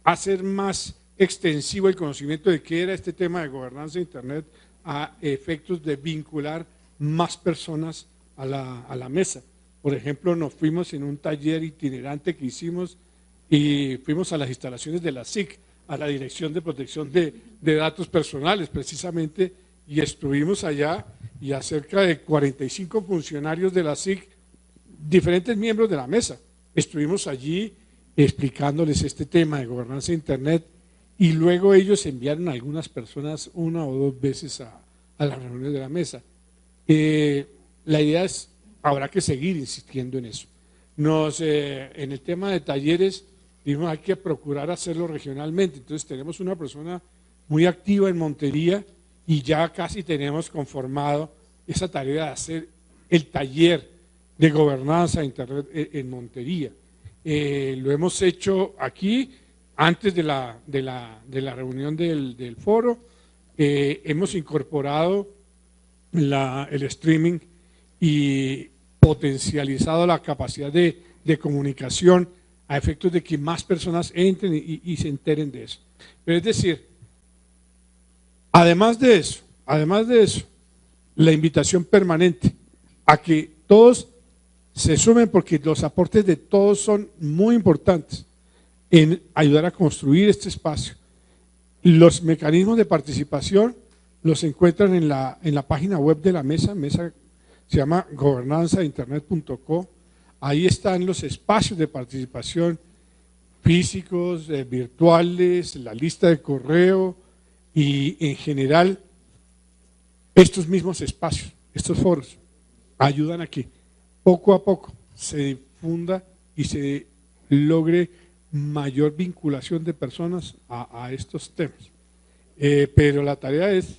hacer más extensivo el conocimiento de qué era este tema de gobernanza de Internet, a efectos de vincular más personas a la mesa. Por ejemplo, nos fuimos en un taller itinerante que hicimos y fuimos a las instalaciones de la SIC, a la Dirección de Protección de Datos Personales precisamente, y estuvimos allá, y a cerca de 45 funcionarios de la SIC, diferentes miembros de la mesa, estuvimos allí explicándoles este tema de gobernanza de Internet, y luego ellos enviaron a algunas personas 1 o 2 veces a las reuniones de la mesa. La idea es, habrá que seguir insistiendo en eso. En el tema de talleres, dijimos hay que procurar hacerlo regionalmente, entonces tenemos una persona muy activa en Montería y ya casi tenemos conformado esa tarea de hacer el taller de gobernanza de Internet en Montería. Lo hemos hecho aquí, antes de la reunión del foro, hemos incorporado el streaming y potencializado la capacidad de comunicación a efectos de que más personas entren y se enteren de eso. Pero es decir, además de eso, la invitación permanente a que todos se sumen, porque los aportes de todos son muy importantes en ayudar a construir este espacio. Los mecanismos de participación los encuentran en la página web de la mesa se llama gobernanzainternet.co. Ahí están los espacios de participación físicos, virtuales, la lista de correo, y en general estos mismos espacios, estos foros, ayudan a que poco a poco se difunda y se logre mayor vinculación de personas a estos temas. Pero la tarea es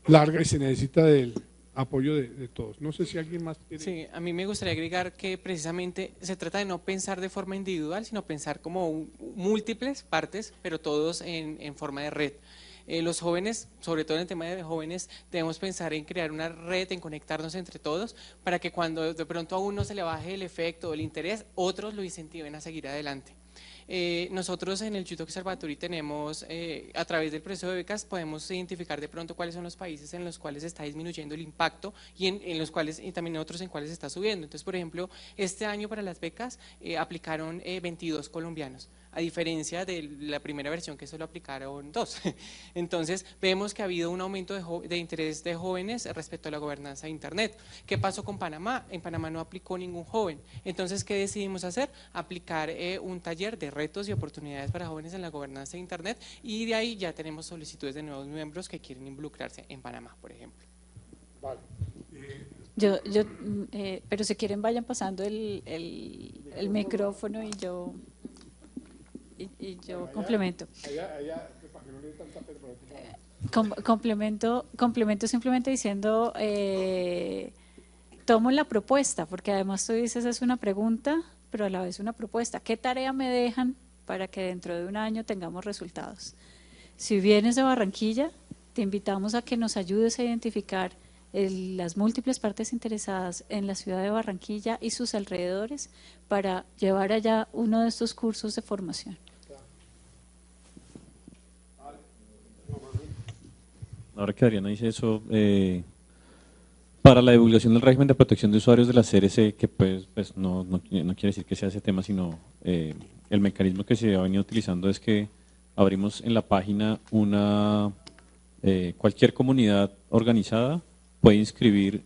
larga y se necesita del apoyo de todos. No sé si alguien más quiere. Sí, a mí me gustaría agregar que precisamente se trata de no pensar de forma individual, sino pensar como múltiples partes, pero todos en forma de red. Los jóvenes, sobre todo en el tema de jóvenes, debemos pensar en crear una red, en conectarnos entre todos, para que cuando de pronto a uno se le baje el efecto o el interés, otros lo incentiven a seguir adelante. Nosotros en el Youth Observatory tenemos, a través del proceso de becas, podemos identificar de pronto cuáles son los países en los cuales está disminuyendo el impacto y en los cuales, y también otros en cuales está subiendo. Entonces, por ejemplo, este año para las becas aplicaron 22 colombianos, a diferencia de la primera versión que solo aplicaron 2. Entonces, vemos que ha habido un aumento de interés de jóvenes respecto a la gobernanza de Internet. ¿Qué pasó con Panamá? En Panamá no aplicó ningún joven. Entonces, ¿qué decidimos hacer? Aplicar un taller de retos y oportunidades para jóvenes en la gobernanza de Internet, y de ahí ya tenemos solicitudes de nuevos miembros que quieren involucrarse en Panamá, por ejemplo. Vale. Pero si quieren vayan pasando el micrófono y yo complemento. Complemento simplemente diciendo, tomo la propuesta, porque además tú dices es una pregunta, pero a la vez una propuesta. ¿Qué tarea me dejan para que dentro de un año tengamos resultados? Si vienes de Barranquilla, te invitamos a que nos ayudes a identificar las múltiples partes interesadas en la ciudad de Barranquilla y sus alrededores para llevar allá uno de estos cursos de formación. Ahora que Adriana dice eso, para la divulgación del régimen de protección de usuarios de la CRC, que pues no quiere decir que sea ese tema, sino el mecanismo que se ha venido utilizando es que abrimos en la página cualquier comunidad organizada puede inscribir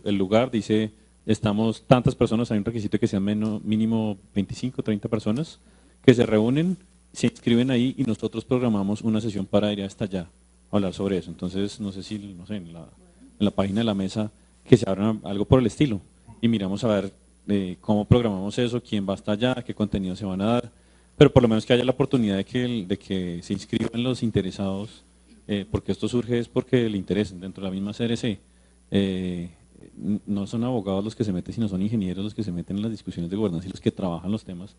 el lugar, dice estamos tantas personas, hay un requisito que sean mínimo 25, 30 personas que se reúnen, se inscriben ahí y nosotros programamos una sesión para ir hasta allá a hablar sobre eso. Entonces, no sé si en la página de la mesa que se abra algo por el estilo y miramos a ver cómo programamos eso, quién va hasta allá, qué contenido se van a dar, pero por lo menos que haya la oportunidad de que se inscriban los interesados, porque esto surge es porque el interés dentro de la misma CRC. No son abogados los que se meten, sino son ingenieros los que se meten en las discusiones de gobernanza y los que trabajan los temas.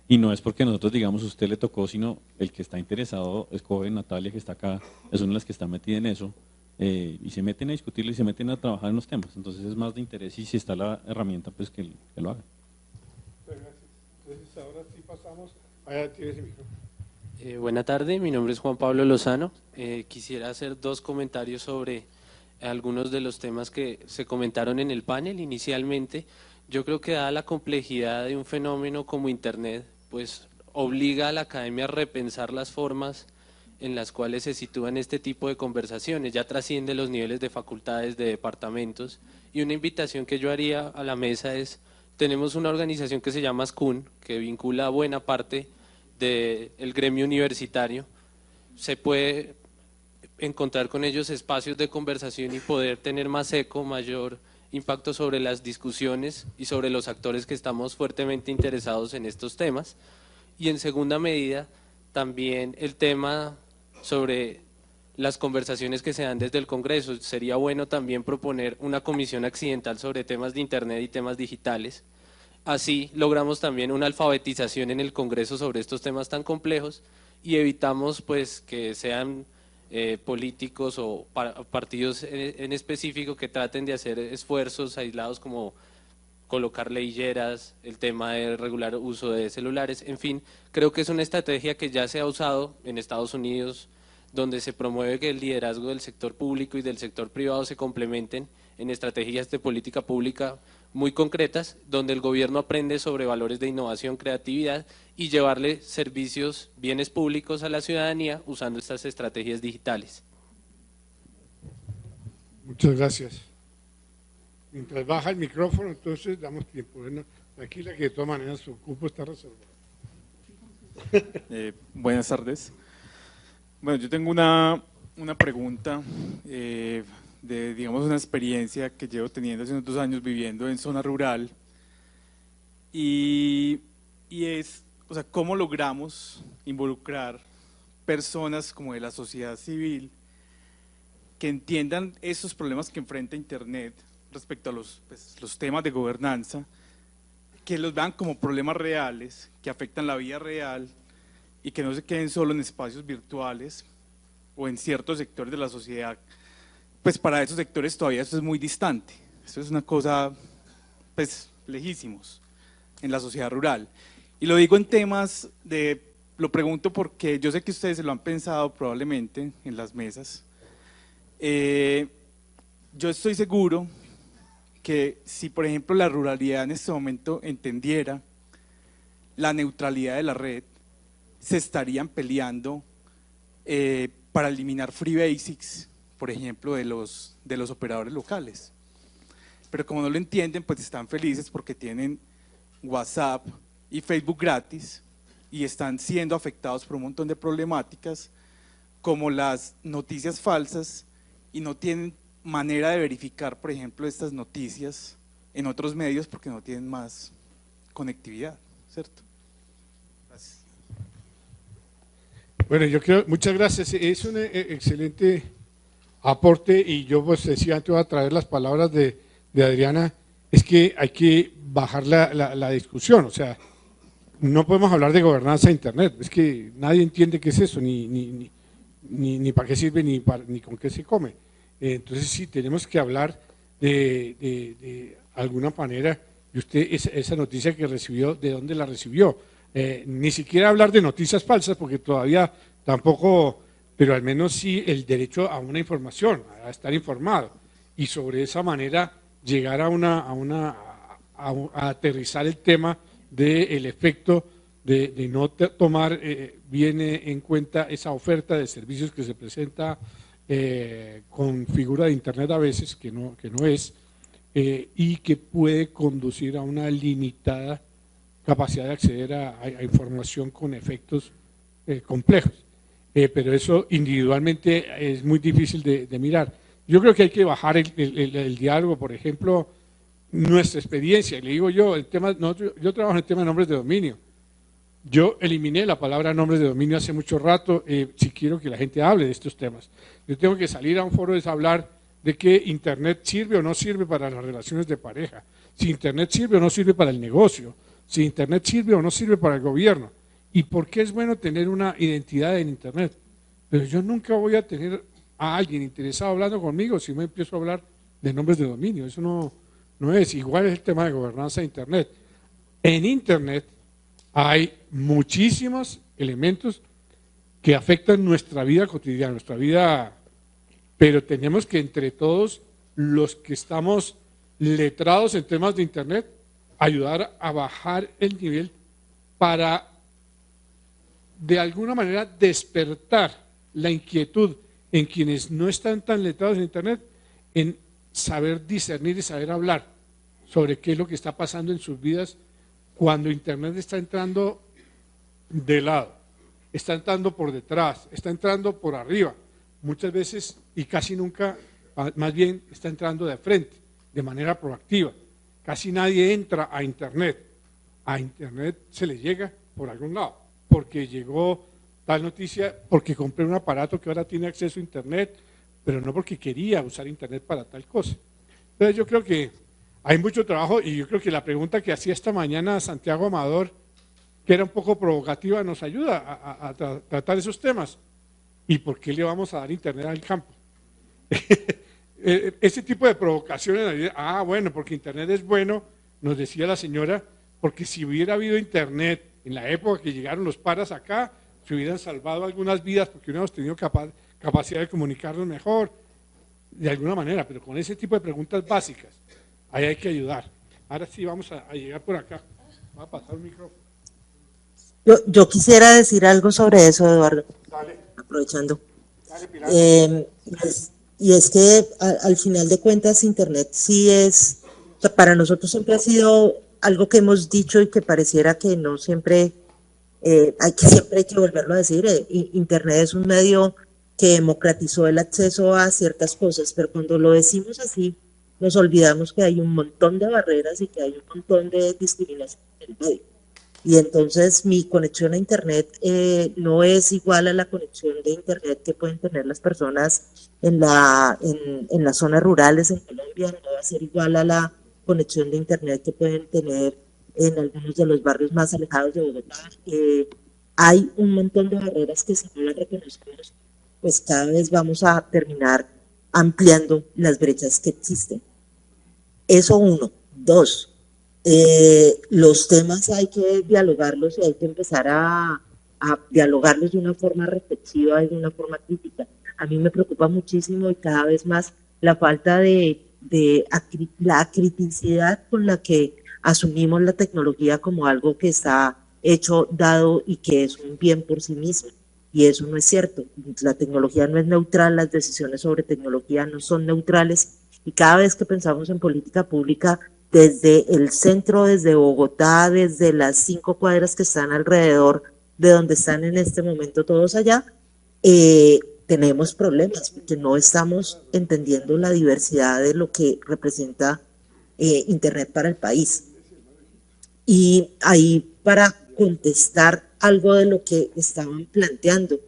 Y no es porque nosotros digamos usted le tocó, sino el que está interesado, escoge Natalia que está acá, es una de las que está metida en eso, y se meten a discutirlo y se meten a trabajar en los temas. Entonces es más de interés y si está la herramienta, pues que lo haga. Gracias. Entonces ahora sí pasamos, allá tienes el micrófono. Buena tarde, mi nombre es Juan Pablo Lozano. Quisiera hacer 2 comentarios sobre algunos de los temas que se comentaron en el panel. Inicialmente, yo creo que dada la complejidad de un fenómeno como Internet, pues obliga a la academia a repensar las formas en las cuales se sitúan este tipo de conversaciones, ya trasciende los niveles de facultades, de departamentos, y una invitación que yo haría a la mesa es, tenemos una organización que se llama SCUN, que vincula a buena parte del gremio universitario, se puede encontrar con ellos espacios de conversación y poder tener más eco, mayor impacto sobre las discusiones y sobre los actores que estamos fuertemente interesados en estos temas. Y en segunda medida, también el tema sobre las conversaciones que se dan desde el Congreso. Sería bueno también proponer una comisión accidental sobre temas de Internet y temas digitales. Así logramos también una alfabetización en el Congreso sobre estos temas tan complejos y evitamos pues que sean políticos o partidos en específico que traten de hacer esfuerzos aislados como colocar leilleras, el tema de regular uso de celulares, en fin, creo que es una estrategia que ya se ha usado en Estados Unidos, donde se promueve que el liderazgo del sector público y del sector privado se complementen en estrategias de política pública muy concretas, donde el gobierno aprende sobre valores de innovación, creatividad y llevarle servicios, bienes públicos a la ciudadanía usando estas estrategias digitales. Muchas gracias. Mientras baja el micrófono, entonces damos tiempo. Bueno, aquí la que de todas maneras su cupo está reservado. Buenas tardes. Bueno, yo tengo una pregunta de, digamos, una experiencia que llevo teniendo hace unos 2 años viviendo en zona rural y es, o sea, ¿cómo logramos involucrar personas como de la sociedad civil que entiendan esos problemas que enfrenta Internet respecto a los temas de gobernanza, que los vean como problemas reales, que afectan la vida real y que no se queden solo en espacios virtuales o en ciertos sectores de la sociedad? Pues para esos sectores todavía eso es muy distante, eso es una cosa pues lejísimos en la sociedad rural. Y lo digo en temas lo pregunto porque yo sé que ustedes se lo han pensado probablemente en las mesas. Yo estoy seguro que si, por ejemplo, la ruralidad en este momento entendiera la neutralidad de la red, se estarían peleando para eliminar free basics, por ejemplo, de los operadores locales. Pero como no lo entienden, pues están felices porque tienen WhatsApp y Facebook gratis y están siendo afectados por un montón de problemáticas como las noticias falsas y no tienen manera de verificar, por ejemplo, estas noticias en otros medios porque no tienen más conectividad, ¿cierto? Gracias. Bueno, yo creo, muchas gracias, es un excelente aporte y yo pues decía antes, voy a traer las palabras de Adriana, es que hay que bajar la discusión, o sea, no podemos hablar de gobernanza de Internet, es que nadie entiende qué es eso, ni para qué sirve, ni con qué se come. Entonces sí, tenemos que hablar de alguna manera, y usted esa noticia que recibió, ¿de dónde la recibió? Ni siquiera hablar de noticias falsas, porque todavía tampoco, pero al menos sí el derecho a una información, a estar informado, y sobre esa manera llegar a aterrizar el tema del efecto de no tomar bien en cuenta esa oferta de servicios que se presenta con figura de Internet a veces, que no es, y que puede conducir a una limitada capacidad de acceder a información con efectos complejos. Pero eso individualmente es muy difícil de mirar. Yo creo que hay que bajar el diálogo, por ejemplo, nuestra experiencia, le digo yo, yo trabajo en el tema de nombres de dominio. Yo eliminé la palabra nombres de dominio hace mucho rato, si quiero que la gente hable de estos temas. Yo tengo que salir a un foro y hablar de que Internet sirve o no sirve para las relaciones de pareja, si Internet sirve o no sirve para el negocio, si Internet sirve o no sirve para el gobierno, y por qué es bueno tener una identidad en Internet. Pero yo nunca voy a tener a alguien interesado hablando conmigo si me empiezo a hablar de nombres de dominio, eso no es. Igual es el tema de gobernanza de Internet. En Internet hay muchísimos elementos que afectan nuestra vida cotidiana, nuestra vida, pero tenemos que entre todos los que estamos letrados en temas de Internet, ayudar a bajar el nivel para de alguna manera despertar la inquietud en quienes no están tan letrados en Internet, en saber discernir y saber hablar sobre qué es lo que está pasando en sus vidas cuando Internet está entrando de lado, está entrando por detrás, está entrando por arriba, muchas veces y casi nunca, más bien está entrando de frente, de manera proactiva. Casi nadie entra a Internet se le llega por algún lado, porque llegó tal noticia, porque compré un aparato que ahora tiene acceso a Internet, pero no porque quería usar Internet para tal cosa. Entonces yo creo que hay mucho trabajo y yo creo que la pregunta que hacía esta mañana Santiago Amador, que era un poco provocativa, nos ayuda a tratar esos temas. ¿Y por qué le vamos a dar Internet al campo? Ese tipo de provocaciones, bueno, porque Internet es bueno, nos decía la señora, porque si hubiera habido Internet en la época que llegaron los paras acá, se hubieran salvado algunas vidas porque hubiéramos tenido capacidad de comunicarnos mejor, de alguna manera, pero con ese tipo de preguntas básicas, ahí hay que ayudar. Ahora sí vamos a llegar por acá. Va a pasar un micrófono. Yo quisiera decir algo sobre eso, Eduardo. Dale. Aprovechando. Dale, Pilar. Y es que al final de cuentas Internet sí es, o sea, para nosotros siempre ha sido algo que hemos dicho y que pareciera que no siempre, siempre hay que volverlo a decir, Internet es un medio que democratizó el acceso a ciertas cosas, pero cuando lo decimos así, nos olvidamos que hay un montón de barreras y que hay un montón de discriminación en el medio. Y entonces mi conexión a Internet no es igual a la conexión de Internet que pueden tener las personas en las zonas rurales en Colombia, no va a ser igual a la conexión de Internet que pueden tener en algunos de los barrios más alejados de Bogotá. Hay un montón de barreras que si no las reconocemos, pues cada vez vamos a terminar ampliando las brechas que existen. Eso uno. Dos, Los temas hay que dialogarlos y hay que empezar a dialogarlos de una forma reflexiva y de una forma crítica. A mí me preocupa muchísimo y cada vez más la falta la criticidad con la que asumimos la tecnología como algo que está hecho, dado y que es un bien por sí mismo. Y eso no es cierto. La tecnología no es neutral, las decisiones sobre tecnología no son neutrales. Y cada vez que pensamos en política pública, desde el centro, desde Bogotá, desde las 5 cuadras que están alrededor de donde están en este momento todos allá, tenemos problemas porque no estamos entendiendo la diversidad de lo que representa Internet para el país. Y ahí para contestar algo de lo que estaban planteando,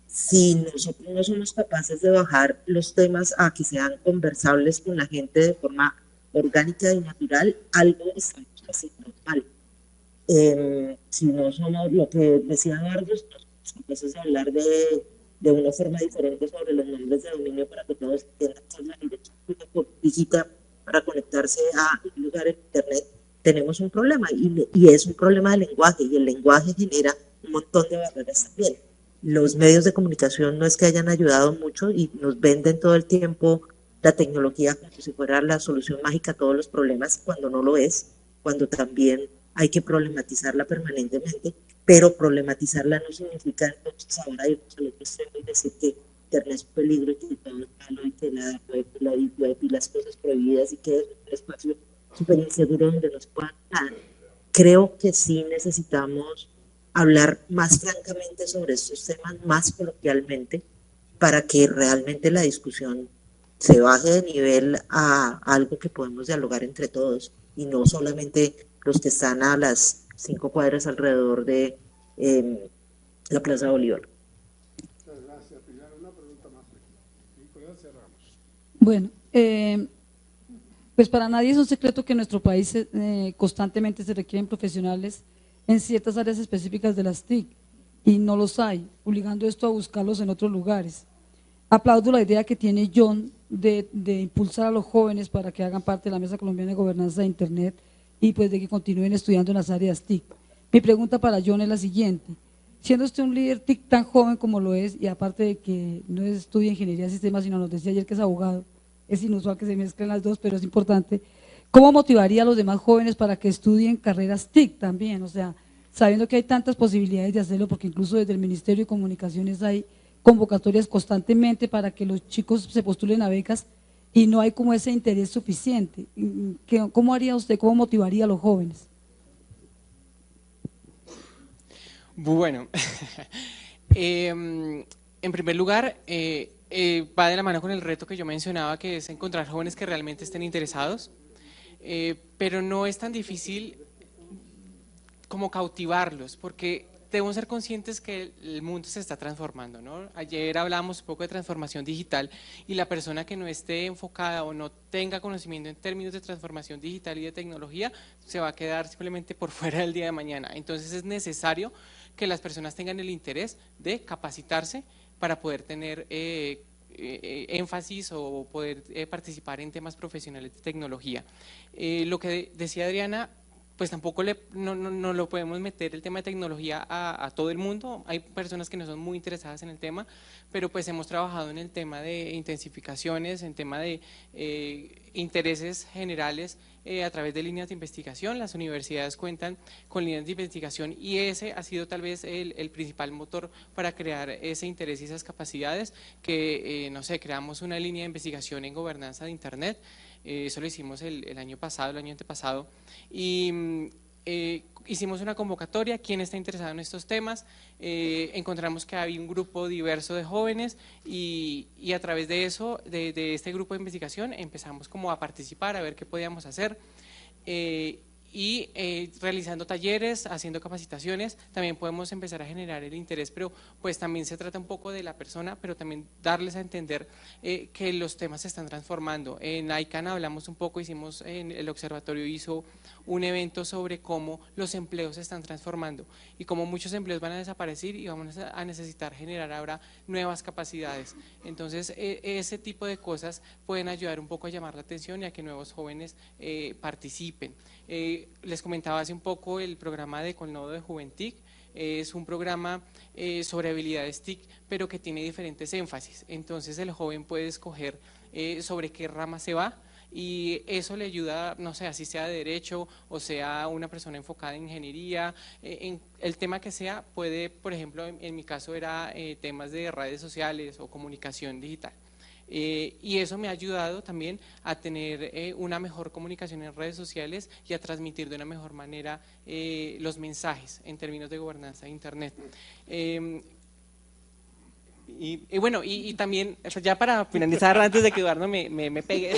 si nosotros no somos capaces de bajar los temas a que sean conversables con la gente de forma orgánica y natural, algo estamos haciendo mal. Si no somos, lo que decía Eduardo, somos capaces de hablar de una forma diferente sobre los nombres de dominio para que todos entiendan que es la dirección física para conectarse a un lugar en Internet, tenemos un problema y es un problema de lenguaje y el lenguaje genera un montón de barreras también. Los medios de comunicación no es que hayan ayudado mucho y nos venden todo el tiempo la tecnología como si fuera la solución mágica a todos los problemas, cuando no lo es, cuando también hay que problematizarla permanentemente, pero problematizarla no significa entonces ahora irnos al otro extremo y decir que Internet es un peligro y que todo es malo y que la web y las cosas prohibidas y que es un espacio súper inseguro donde no se pueda nada. Creo que sí necesitamos hablar más francamente sobre estos temas, más coloquialmente, para que realmente la discusión se baje de nivel a algo que podemos dialogar entre todos y no solamente los que están a las 5 cuadras alrededor de la Plaza Bolívar. Muchas gracias, Pilar. Una pregunta más. Y con eso cerramos. Bueno, pues para nadie es un secreto que en nuestro país constantemente se requieren profesionales en ciertas áreas específicas de las TIC y no los hay, obligando esto a buscarlos en otros lugares. Aplaudo la idea que tiene John de impulsar a los jóvenes para que hagan parte de la Mesa Colombiana de Gobernanza de Internet y pues de que continúen estudiando en las áreas TIC. Mi pregunta para John es la siguiente: siendo usted un líder TIC tan joven como lo es, y aparte de que no estudia ingeniería de sistemas, sino nos decía ayer que es abogado, es inusual que se mezclen las dos, pero es importante, ¿cómo motivaría a los demás jóvenes para que estudien carreras TIC también? O sea, sabiendo que hay tantas posibilidades de hacerlo, porque incluso desde el Ministerio de Comunicaciones hay convocatorias constantemente para que los chicos se postulen a becas y no hay como ese interés suficiente. ¿Cómo haría usted, cómo motivaría a los jóvenes? Bueno, en primer lugar, va de la mano con el reto que yo mencionaba, que es encontrar jóvenes que realmente estén interesados, pero no es tan difícil como cautivarlos, porque debemos ser conscientes que el mundo se está transformando, ¿no? Ayer hablamos un poco de transformación digital y la persona que no esté enfocada o no tenga conocimiento en términos de transformación digital y de tecnología se va a quedar simplemente por fuera del día de mañana. Entonces es necesario que las personas tengan el interés de capacitarse para poder tener énfasis o poder participar en temas profesionales de tecnología. Lo que decía Adriana, pues tampoco no lo podemos meter el tema de tecnología a todo el mundo. Hay personas que no son muy interesadas en el tema, pero pues hemos trabajado en el tema de intensificaciones, en tema de intereses generales a través de líneas de investigación. Las universidades cuentan con líneas de investigación y ese ha sido tal vez el principal motor para crear ese interés y esas capacidades que, no sé, creamos una línea de investigación en gobernanza de Internet. Eso lo hicimos el año pasado, el año antepasado, y hicimos una convocatoria, quién está interesado en estos temas, encontramos que había un grupo diverso de jóvenes y a través de eso, de este grupo de investigación, empezamos como a participar, a ver qué podíamos hacer. Y realizando talleres, haciendo capacitaciones, también podemos empezar a generar el interés, pero pues también se trata un poco de la persona, pero también darles a entender que los temas se están transformando. En ICANN hablamos un poco, el observatorio hizo un evento sobre cómo los empleos se están transformando y cómo muchos empleos van a desaparecer y vamos a necesitar generar ahora nuevas capacidades. Entonces ese tipo de cosas pueden ayudar un poco a llamar la atención y a que nuevos jóvenes participen. les comentaba hace un poco el programa de Colnodo de Juventic. Es un programa sobre habilidades TIC, pero que tiene diferentes énfasis. Entonces el joven puede escoger sobre qué rama se va, y eso le ayuda, no sé, así sea de derecho o sea una persona enfocada en ingeniería, en el tema que sea. Puede, por ejemplo, en mi caso era temas de redes sociales o comunicación digital. Y eso me ha ayudado también a tener una mejor comunicación en redes sociales y a transmitir de una mejor manera los mensajes en términos de gobernanza de Internet. Bueno, y también, ya para finalizar, antes de que Eduardo me pegue,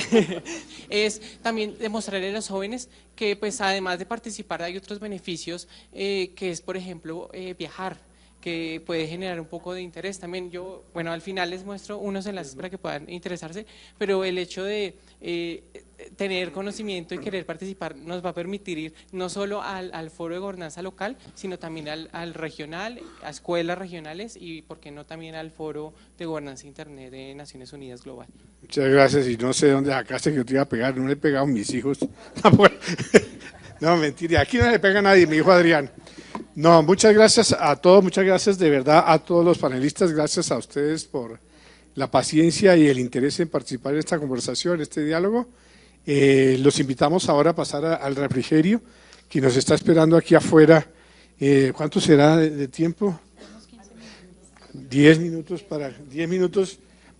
es también demostrarle a los jóvenes que, pues, además de participar, hay otros beneficios, que es, por ejemplo, viajar, que puede generar un poco de interés. También yo, bueno, al final les muestro unos enlaces para que puedan interesarse, pero el hecho de tener conocimiento y querer participar nos va a permitir ir no solo al foro de gobernanza local, sino también al regional, a escuelas regionales y, por qué no, también al foro de gobernanza Internet de Naciones Unidas Global. Muchas gracias, y no sé dónde sacaste que yo te iba a pegar, no le he pegado a mis hijos. No, mentira, aquí no le pega a nadie, mi hijo Adrián. No, muchas gracias a todos, muchas gracias de verdad a todos los panelistas, gracias a ustedes por la paciencia y el interés en participar en esta conversación, en este diálogo. Los invitamos ahora a pasar al refrigerio, que nos está esperando aquí afuera. ¿Cuánto será de tiempo? 10 minutos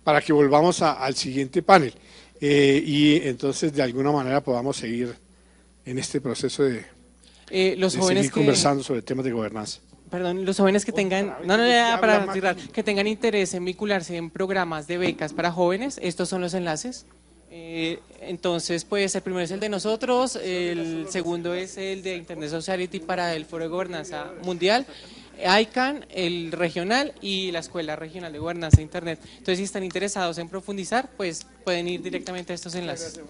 para que volvamos al siguiente panel, y entonces de alguna manera podamos seguir en este proceso de los jóvenes seguir conversando sobre temas de gobernanza. Perdón, los jóvenes que tengan, que tengan interés en vincularse en programas de becas para jóvenes, estos son los enlaces. Entonces, pues el primero es el de nosotros, el segundo es el de Internet Society para el Foro de Gobernanza Mundial, ICANN, el regional, y la Escuela Regional de Gobernanza de Internet. Entonces, si están interesados en profundizar, pues pueden ir directamente a estos enlaces.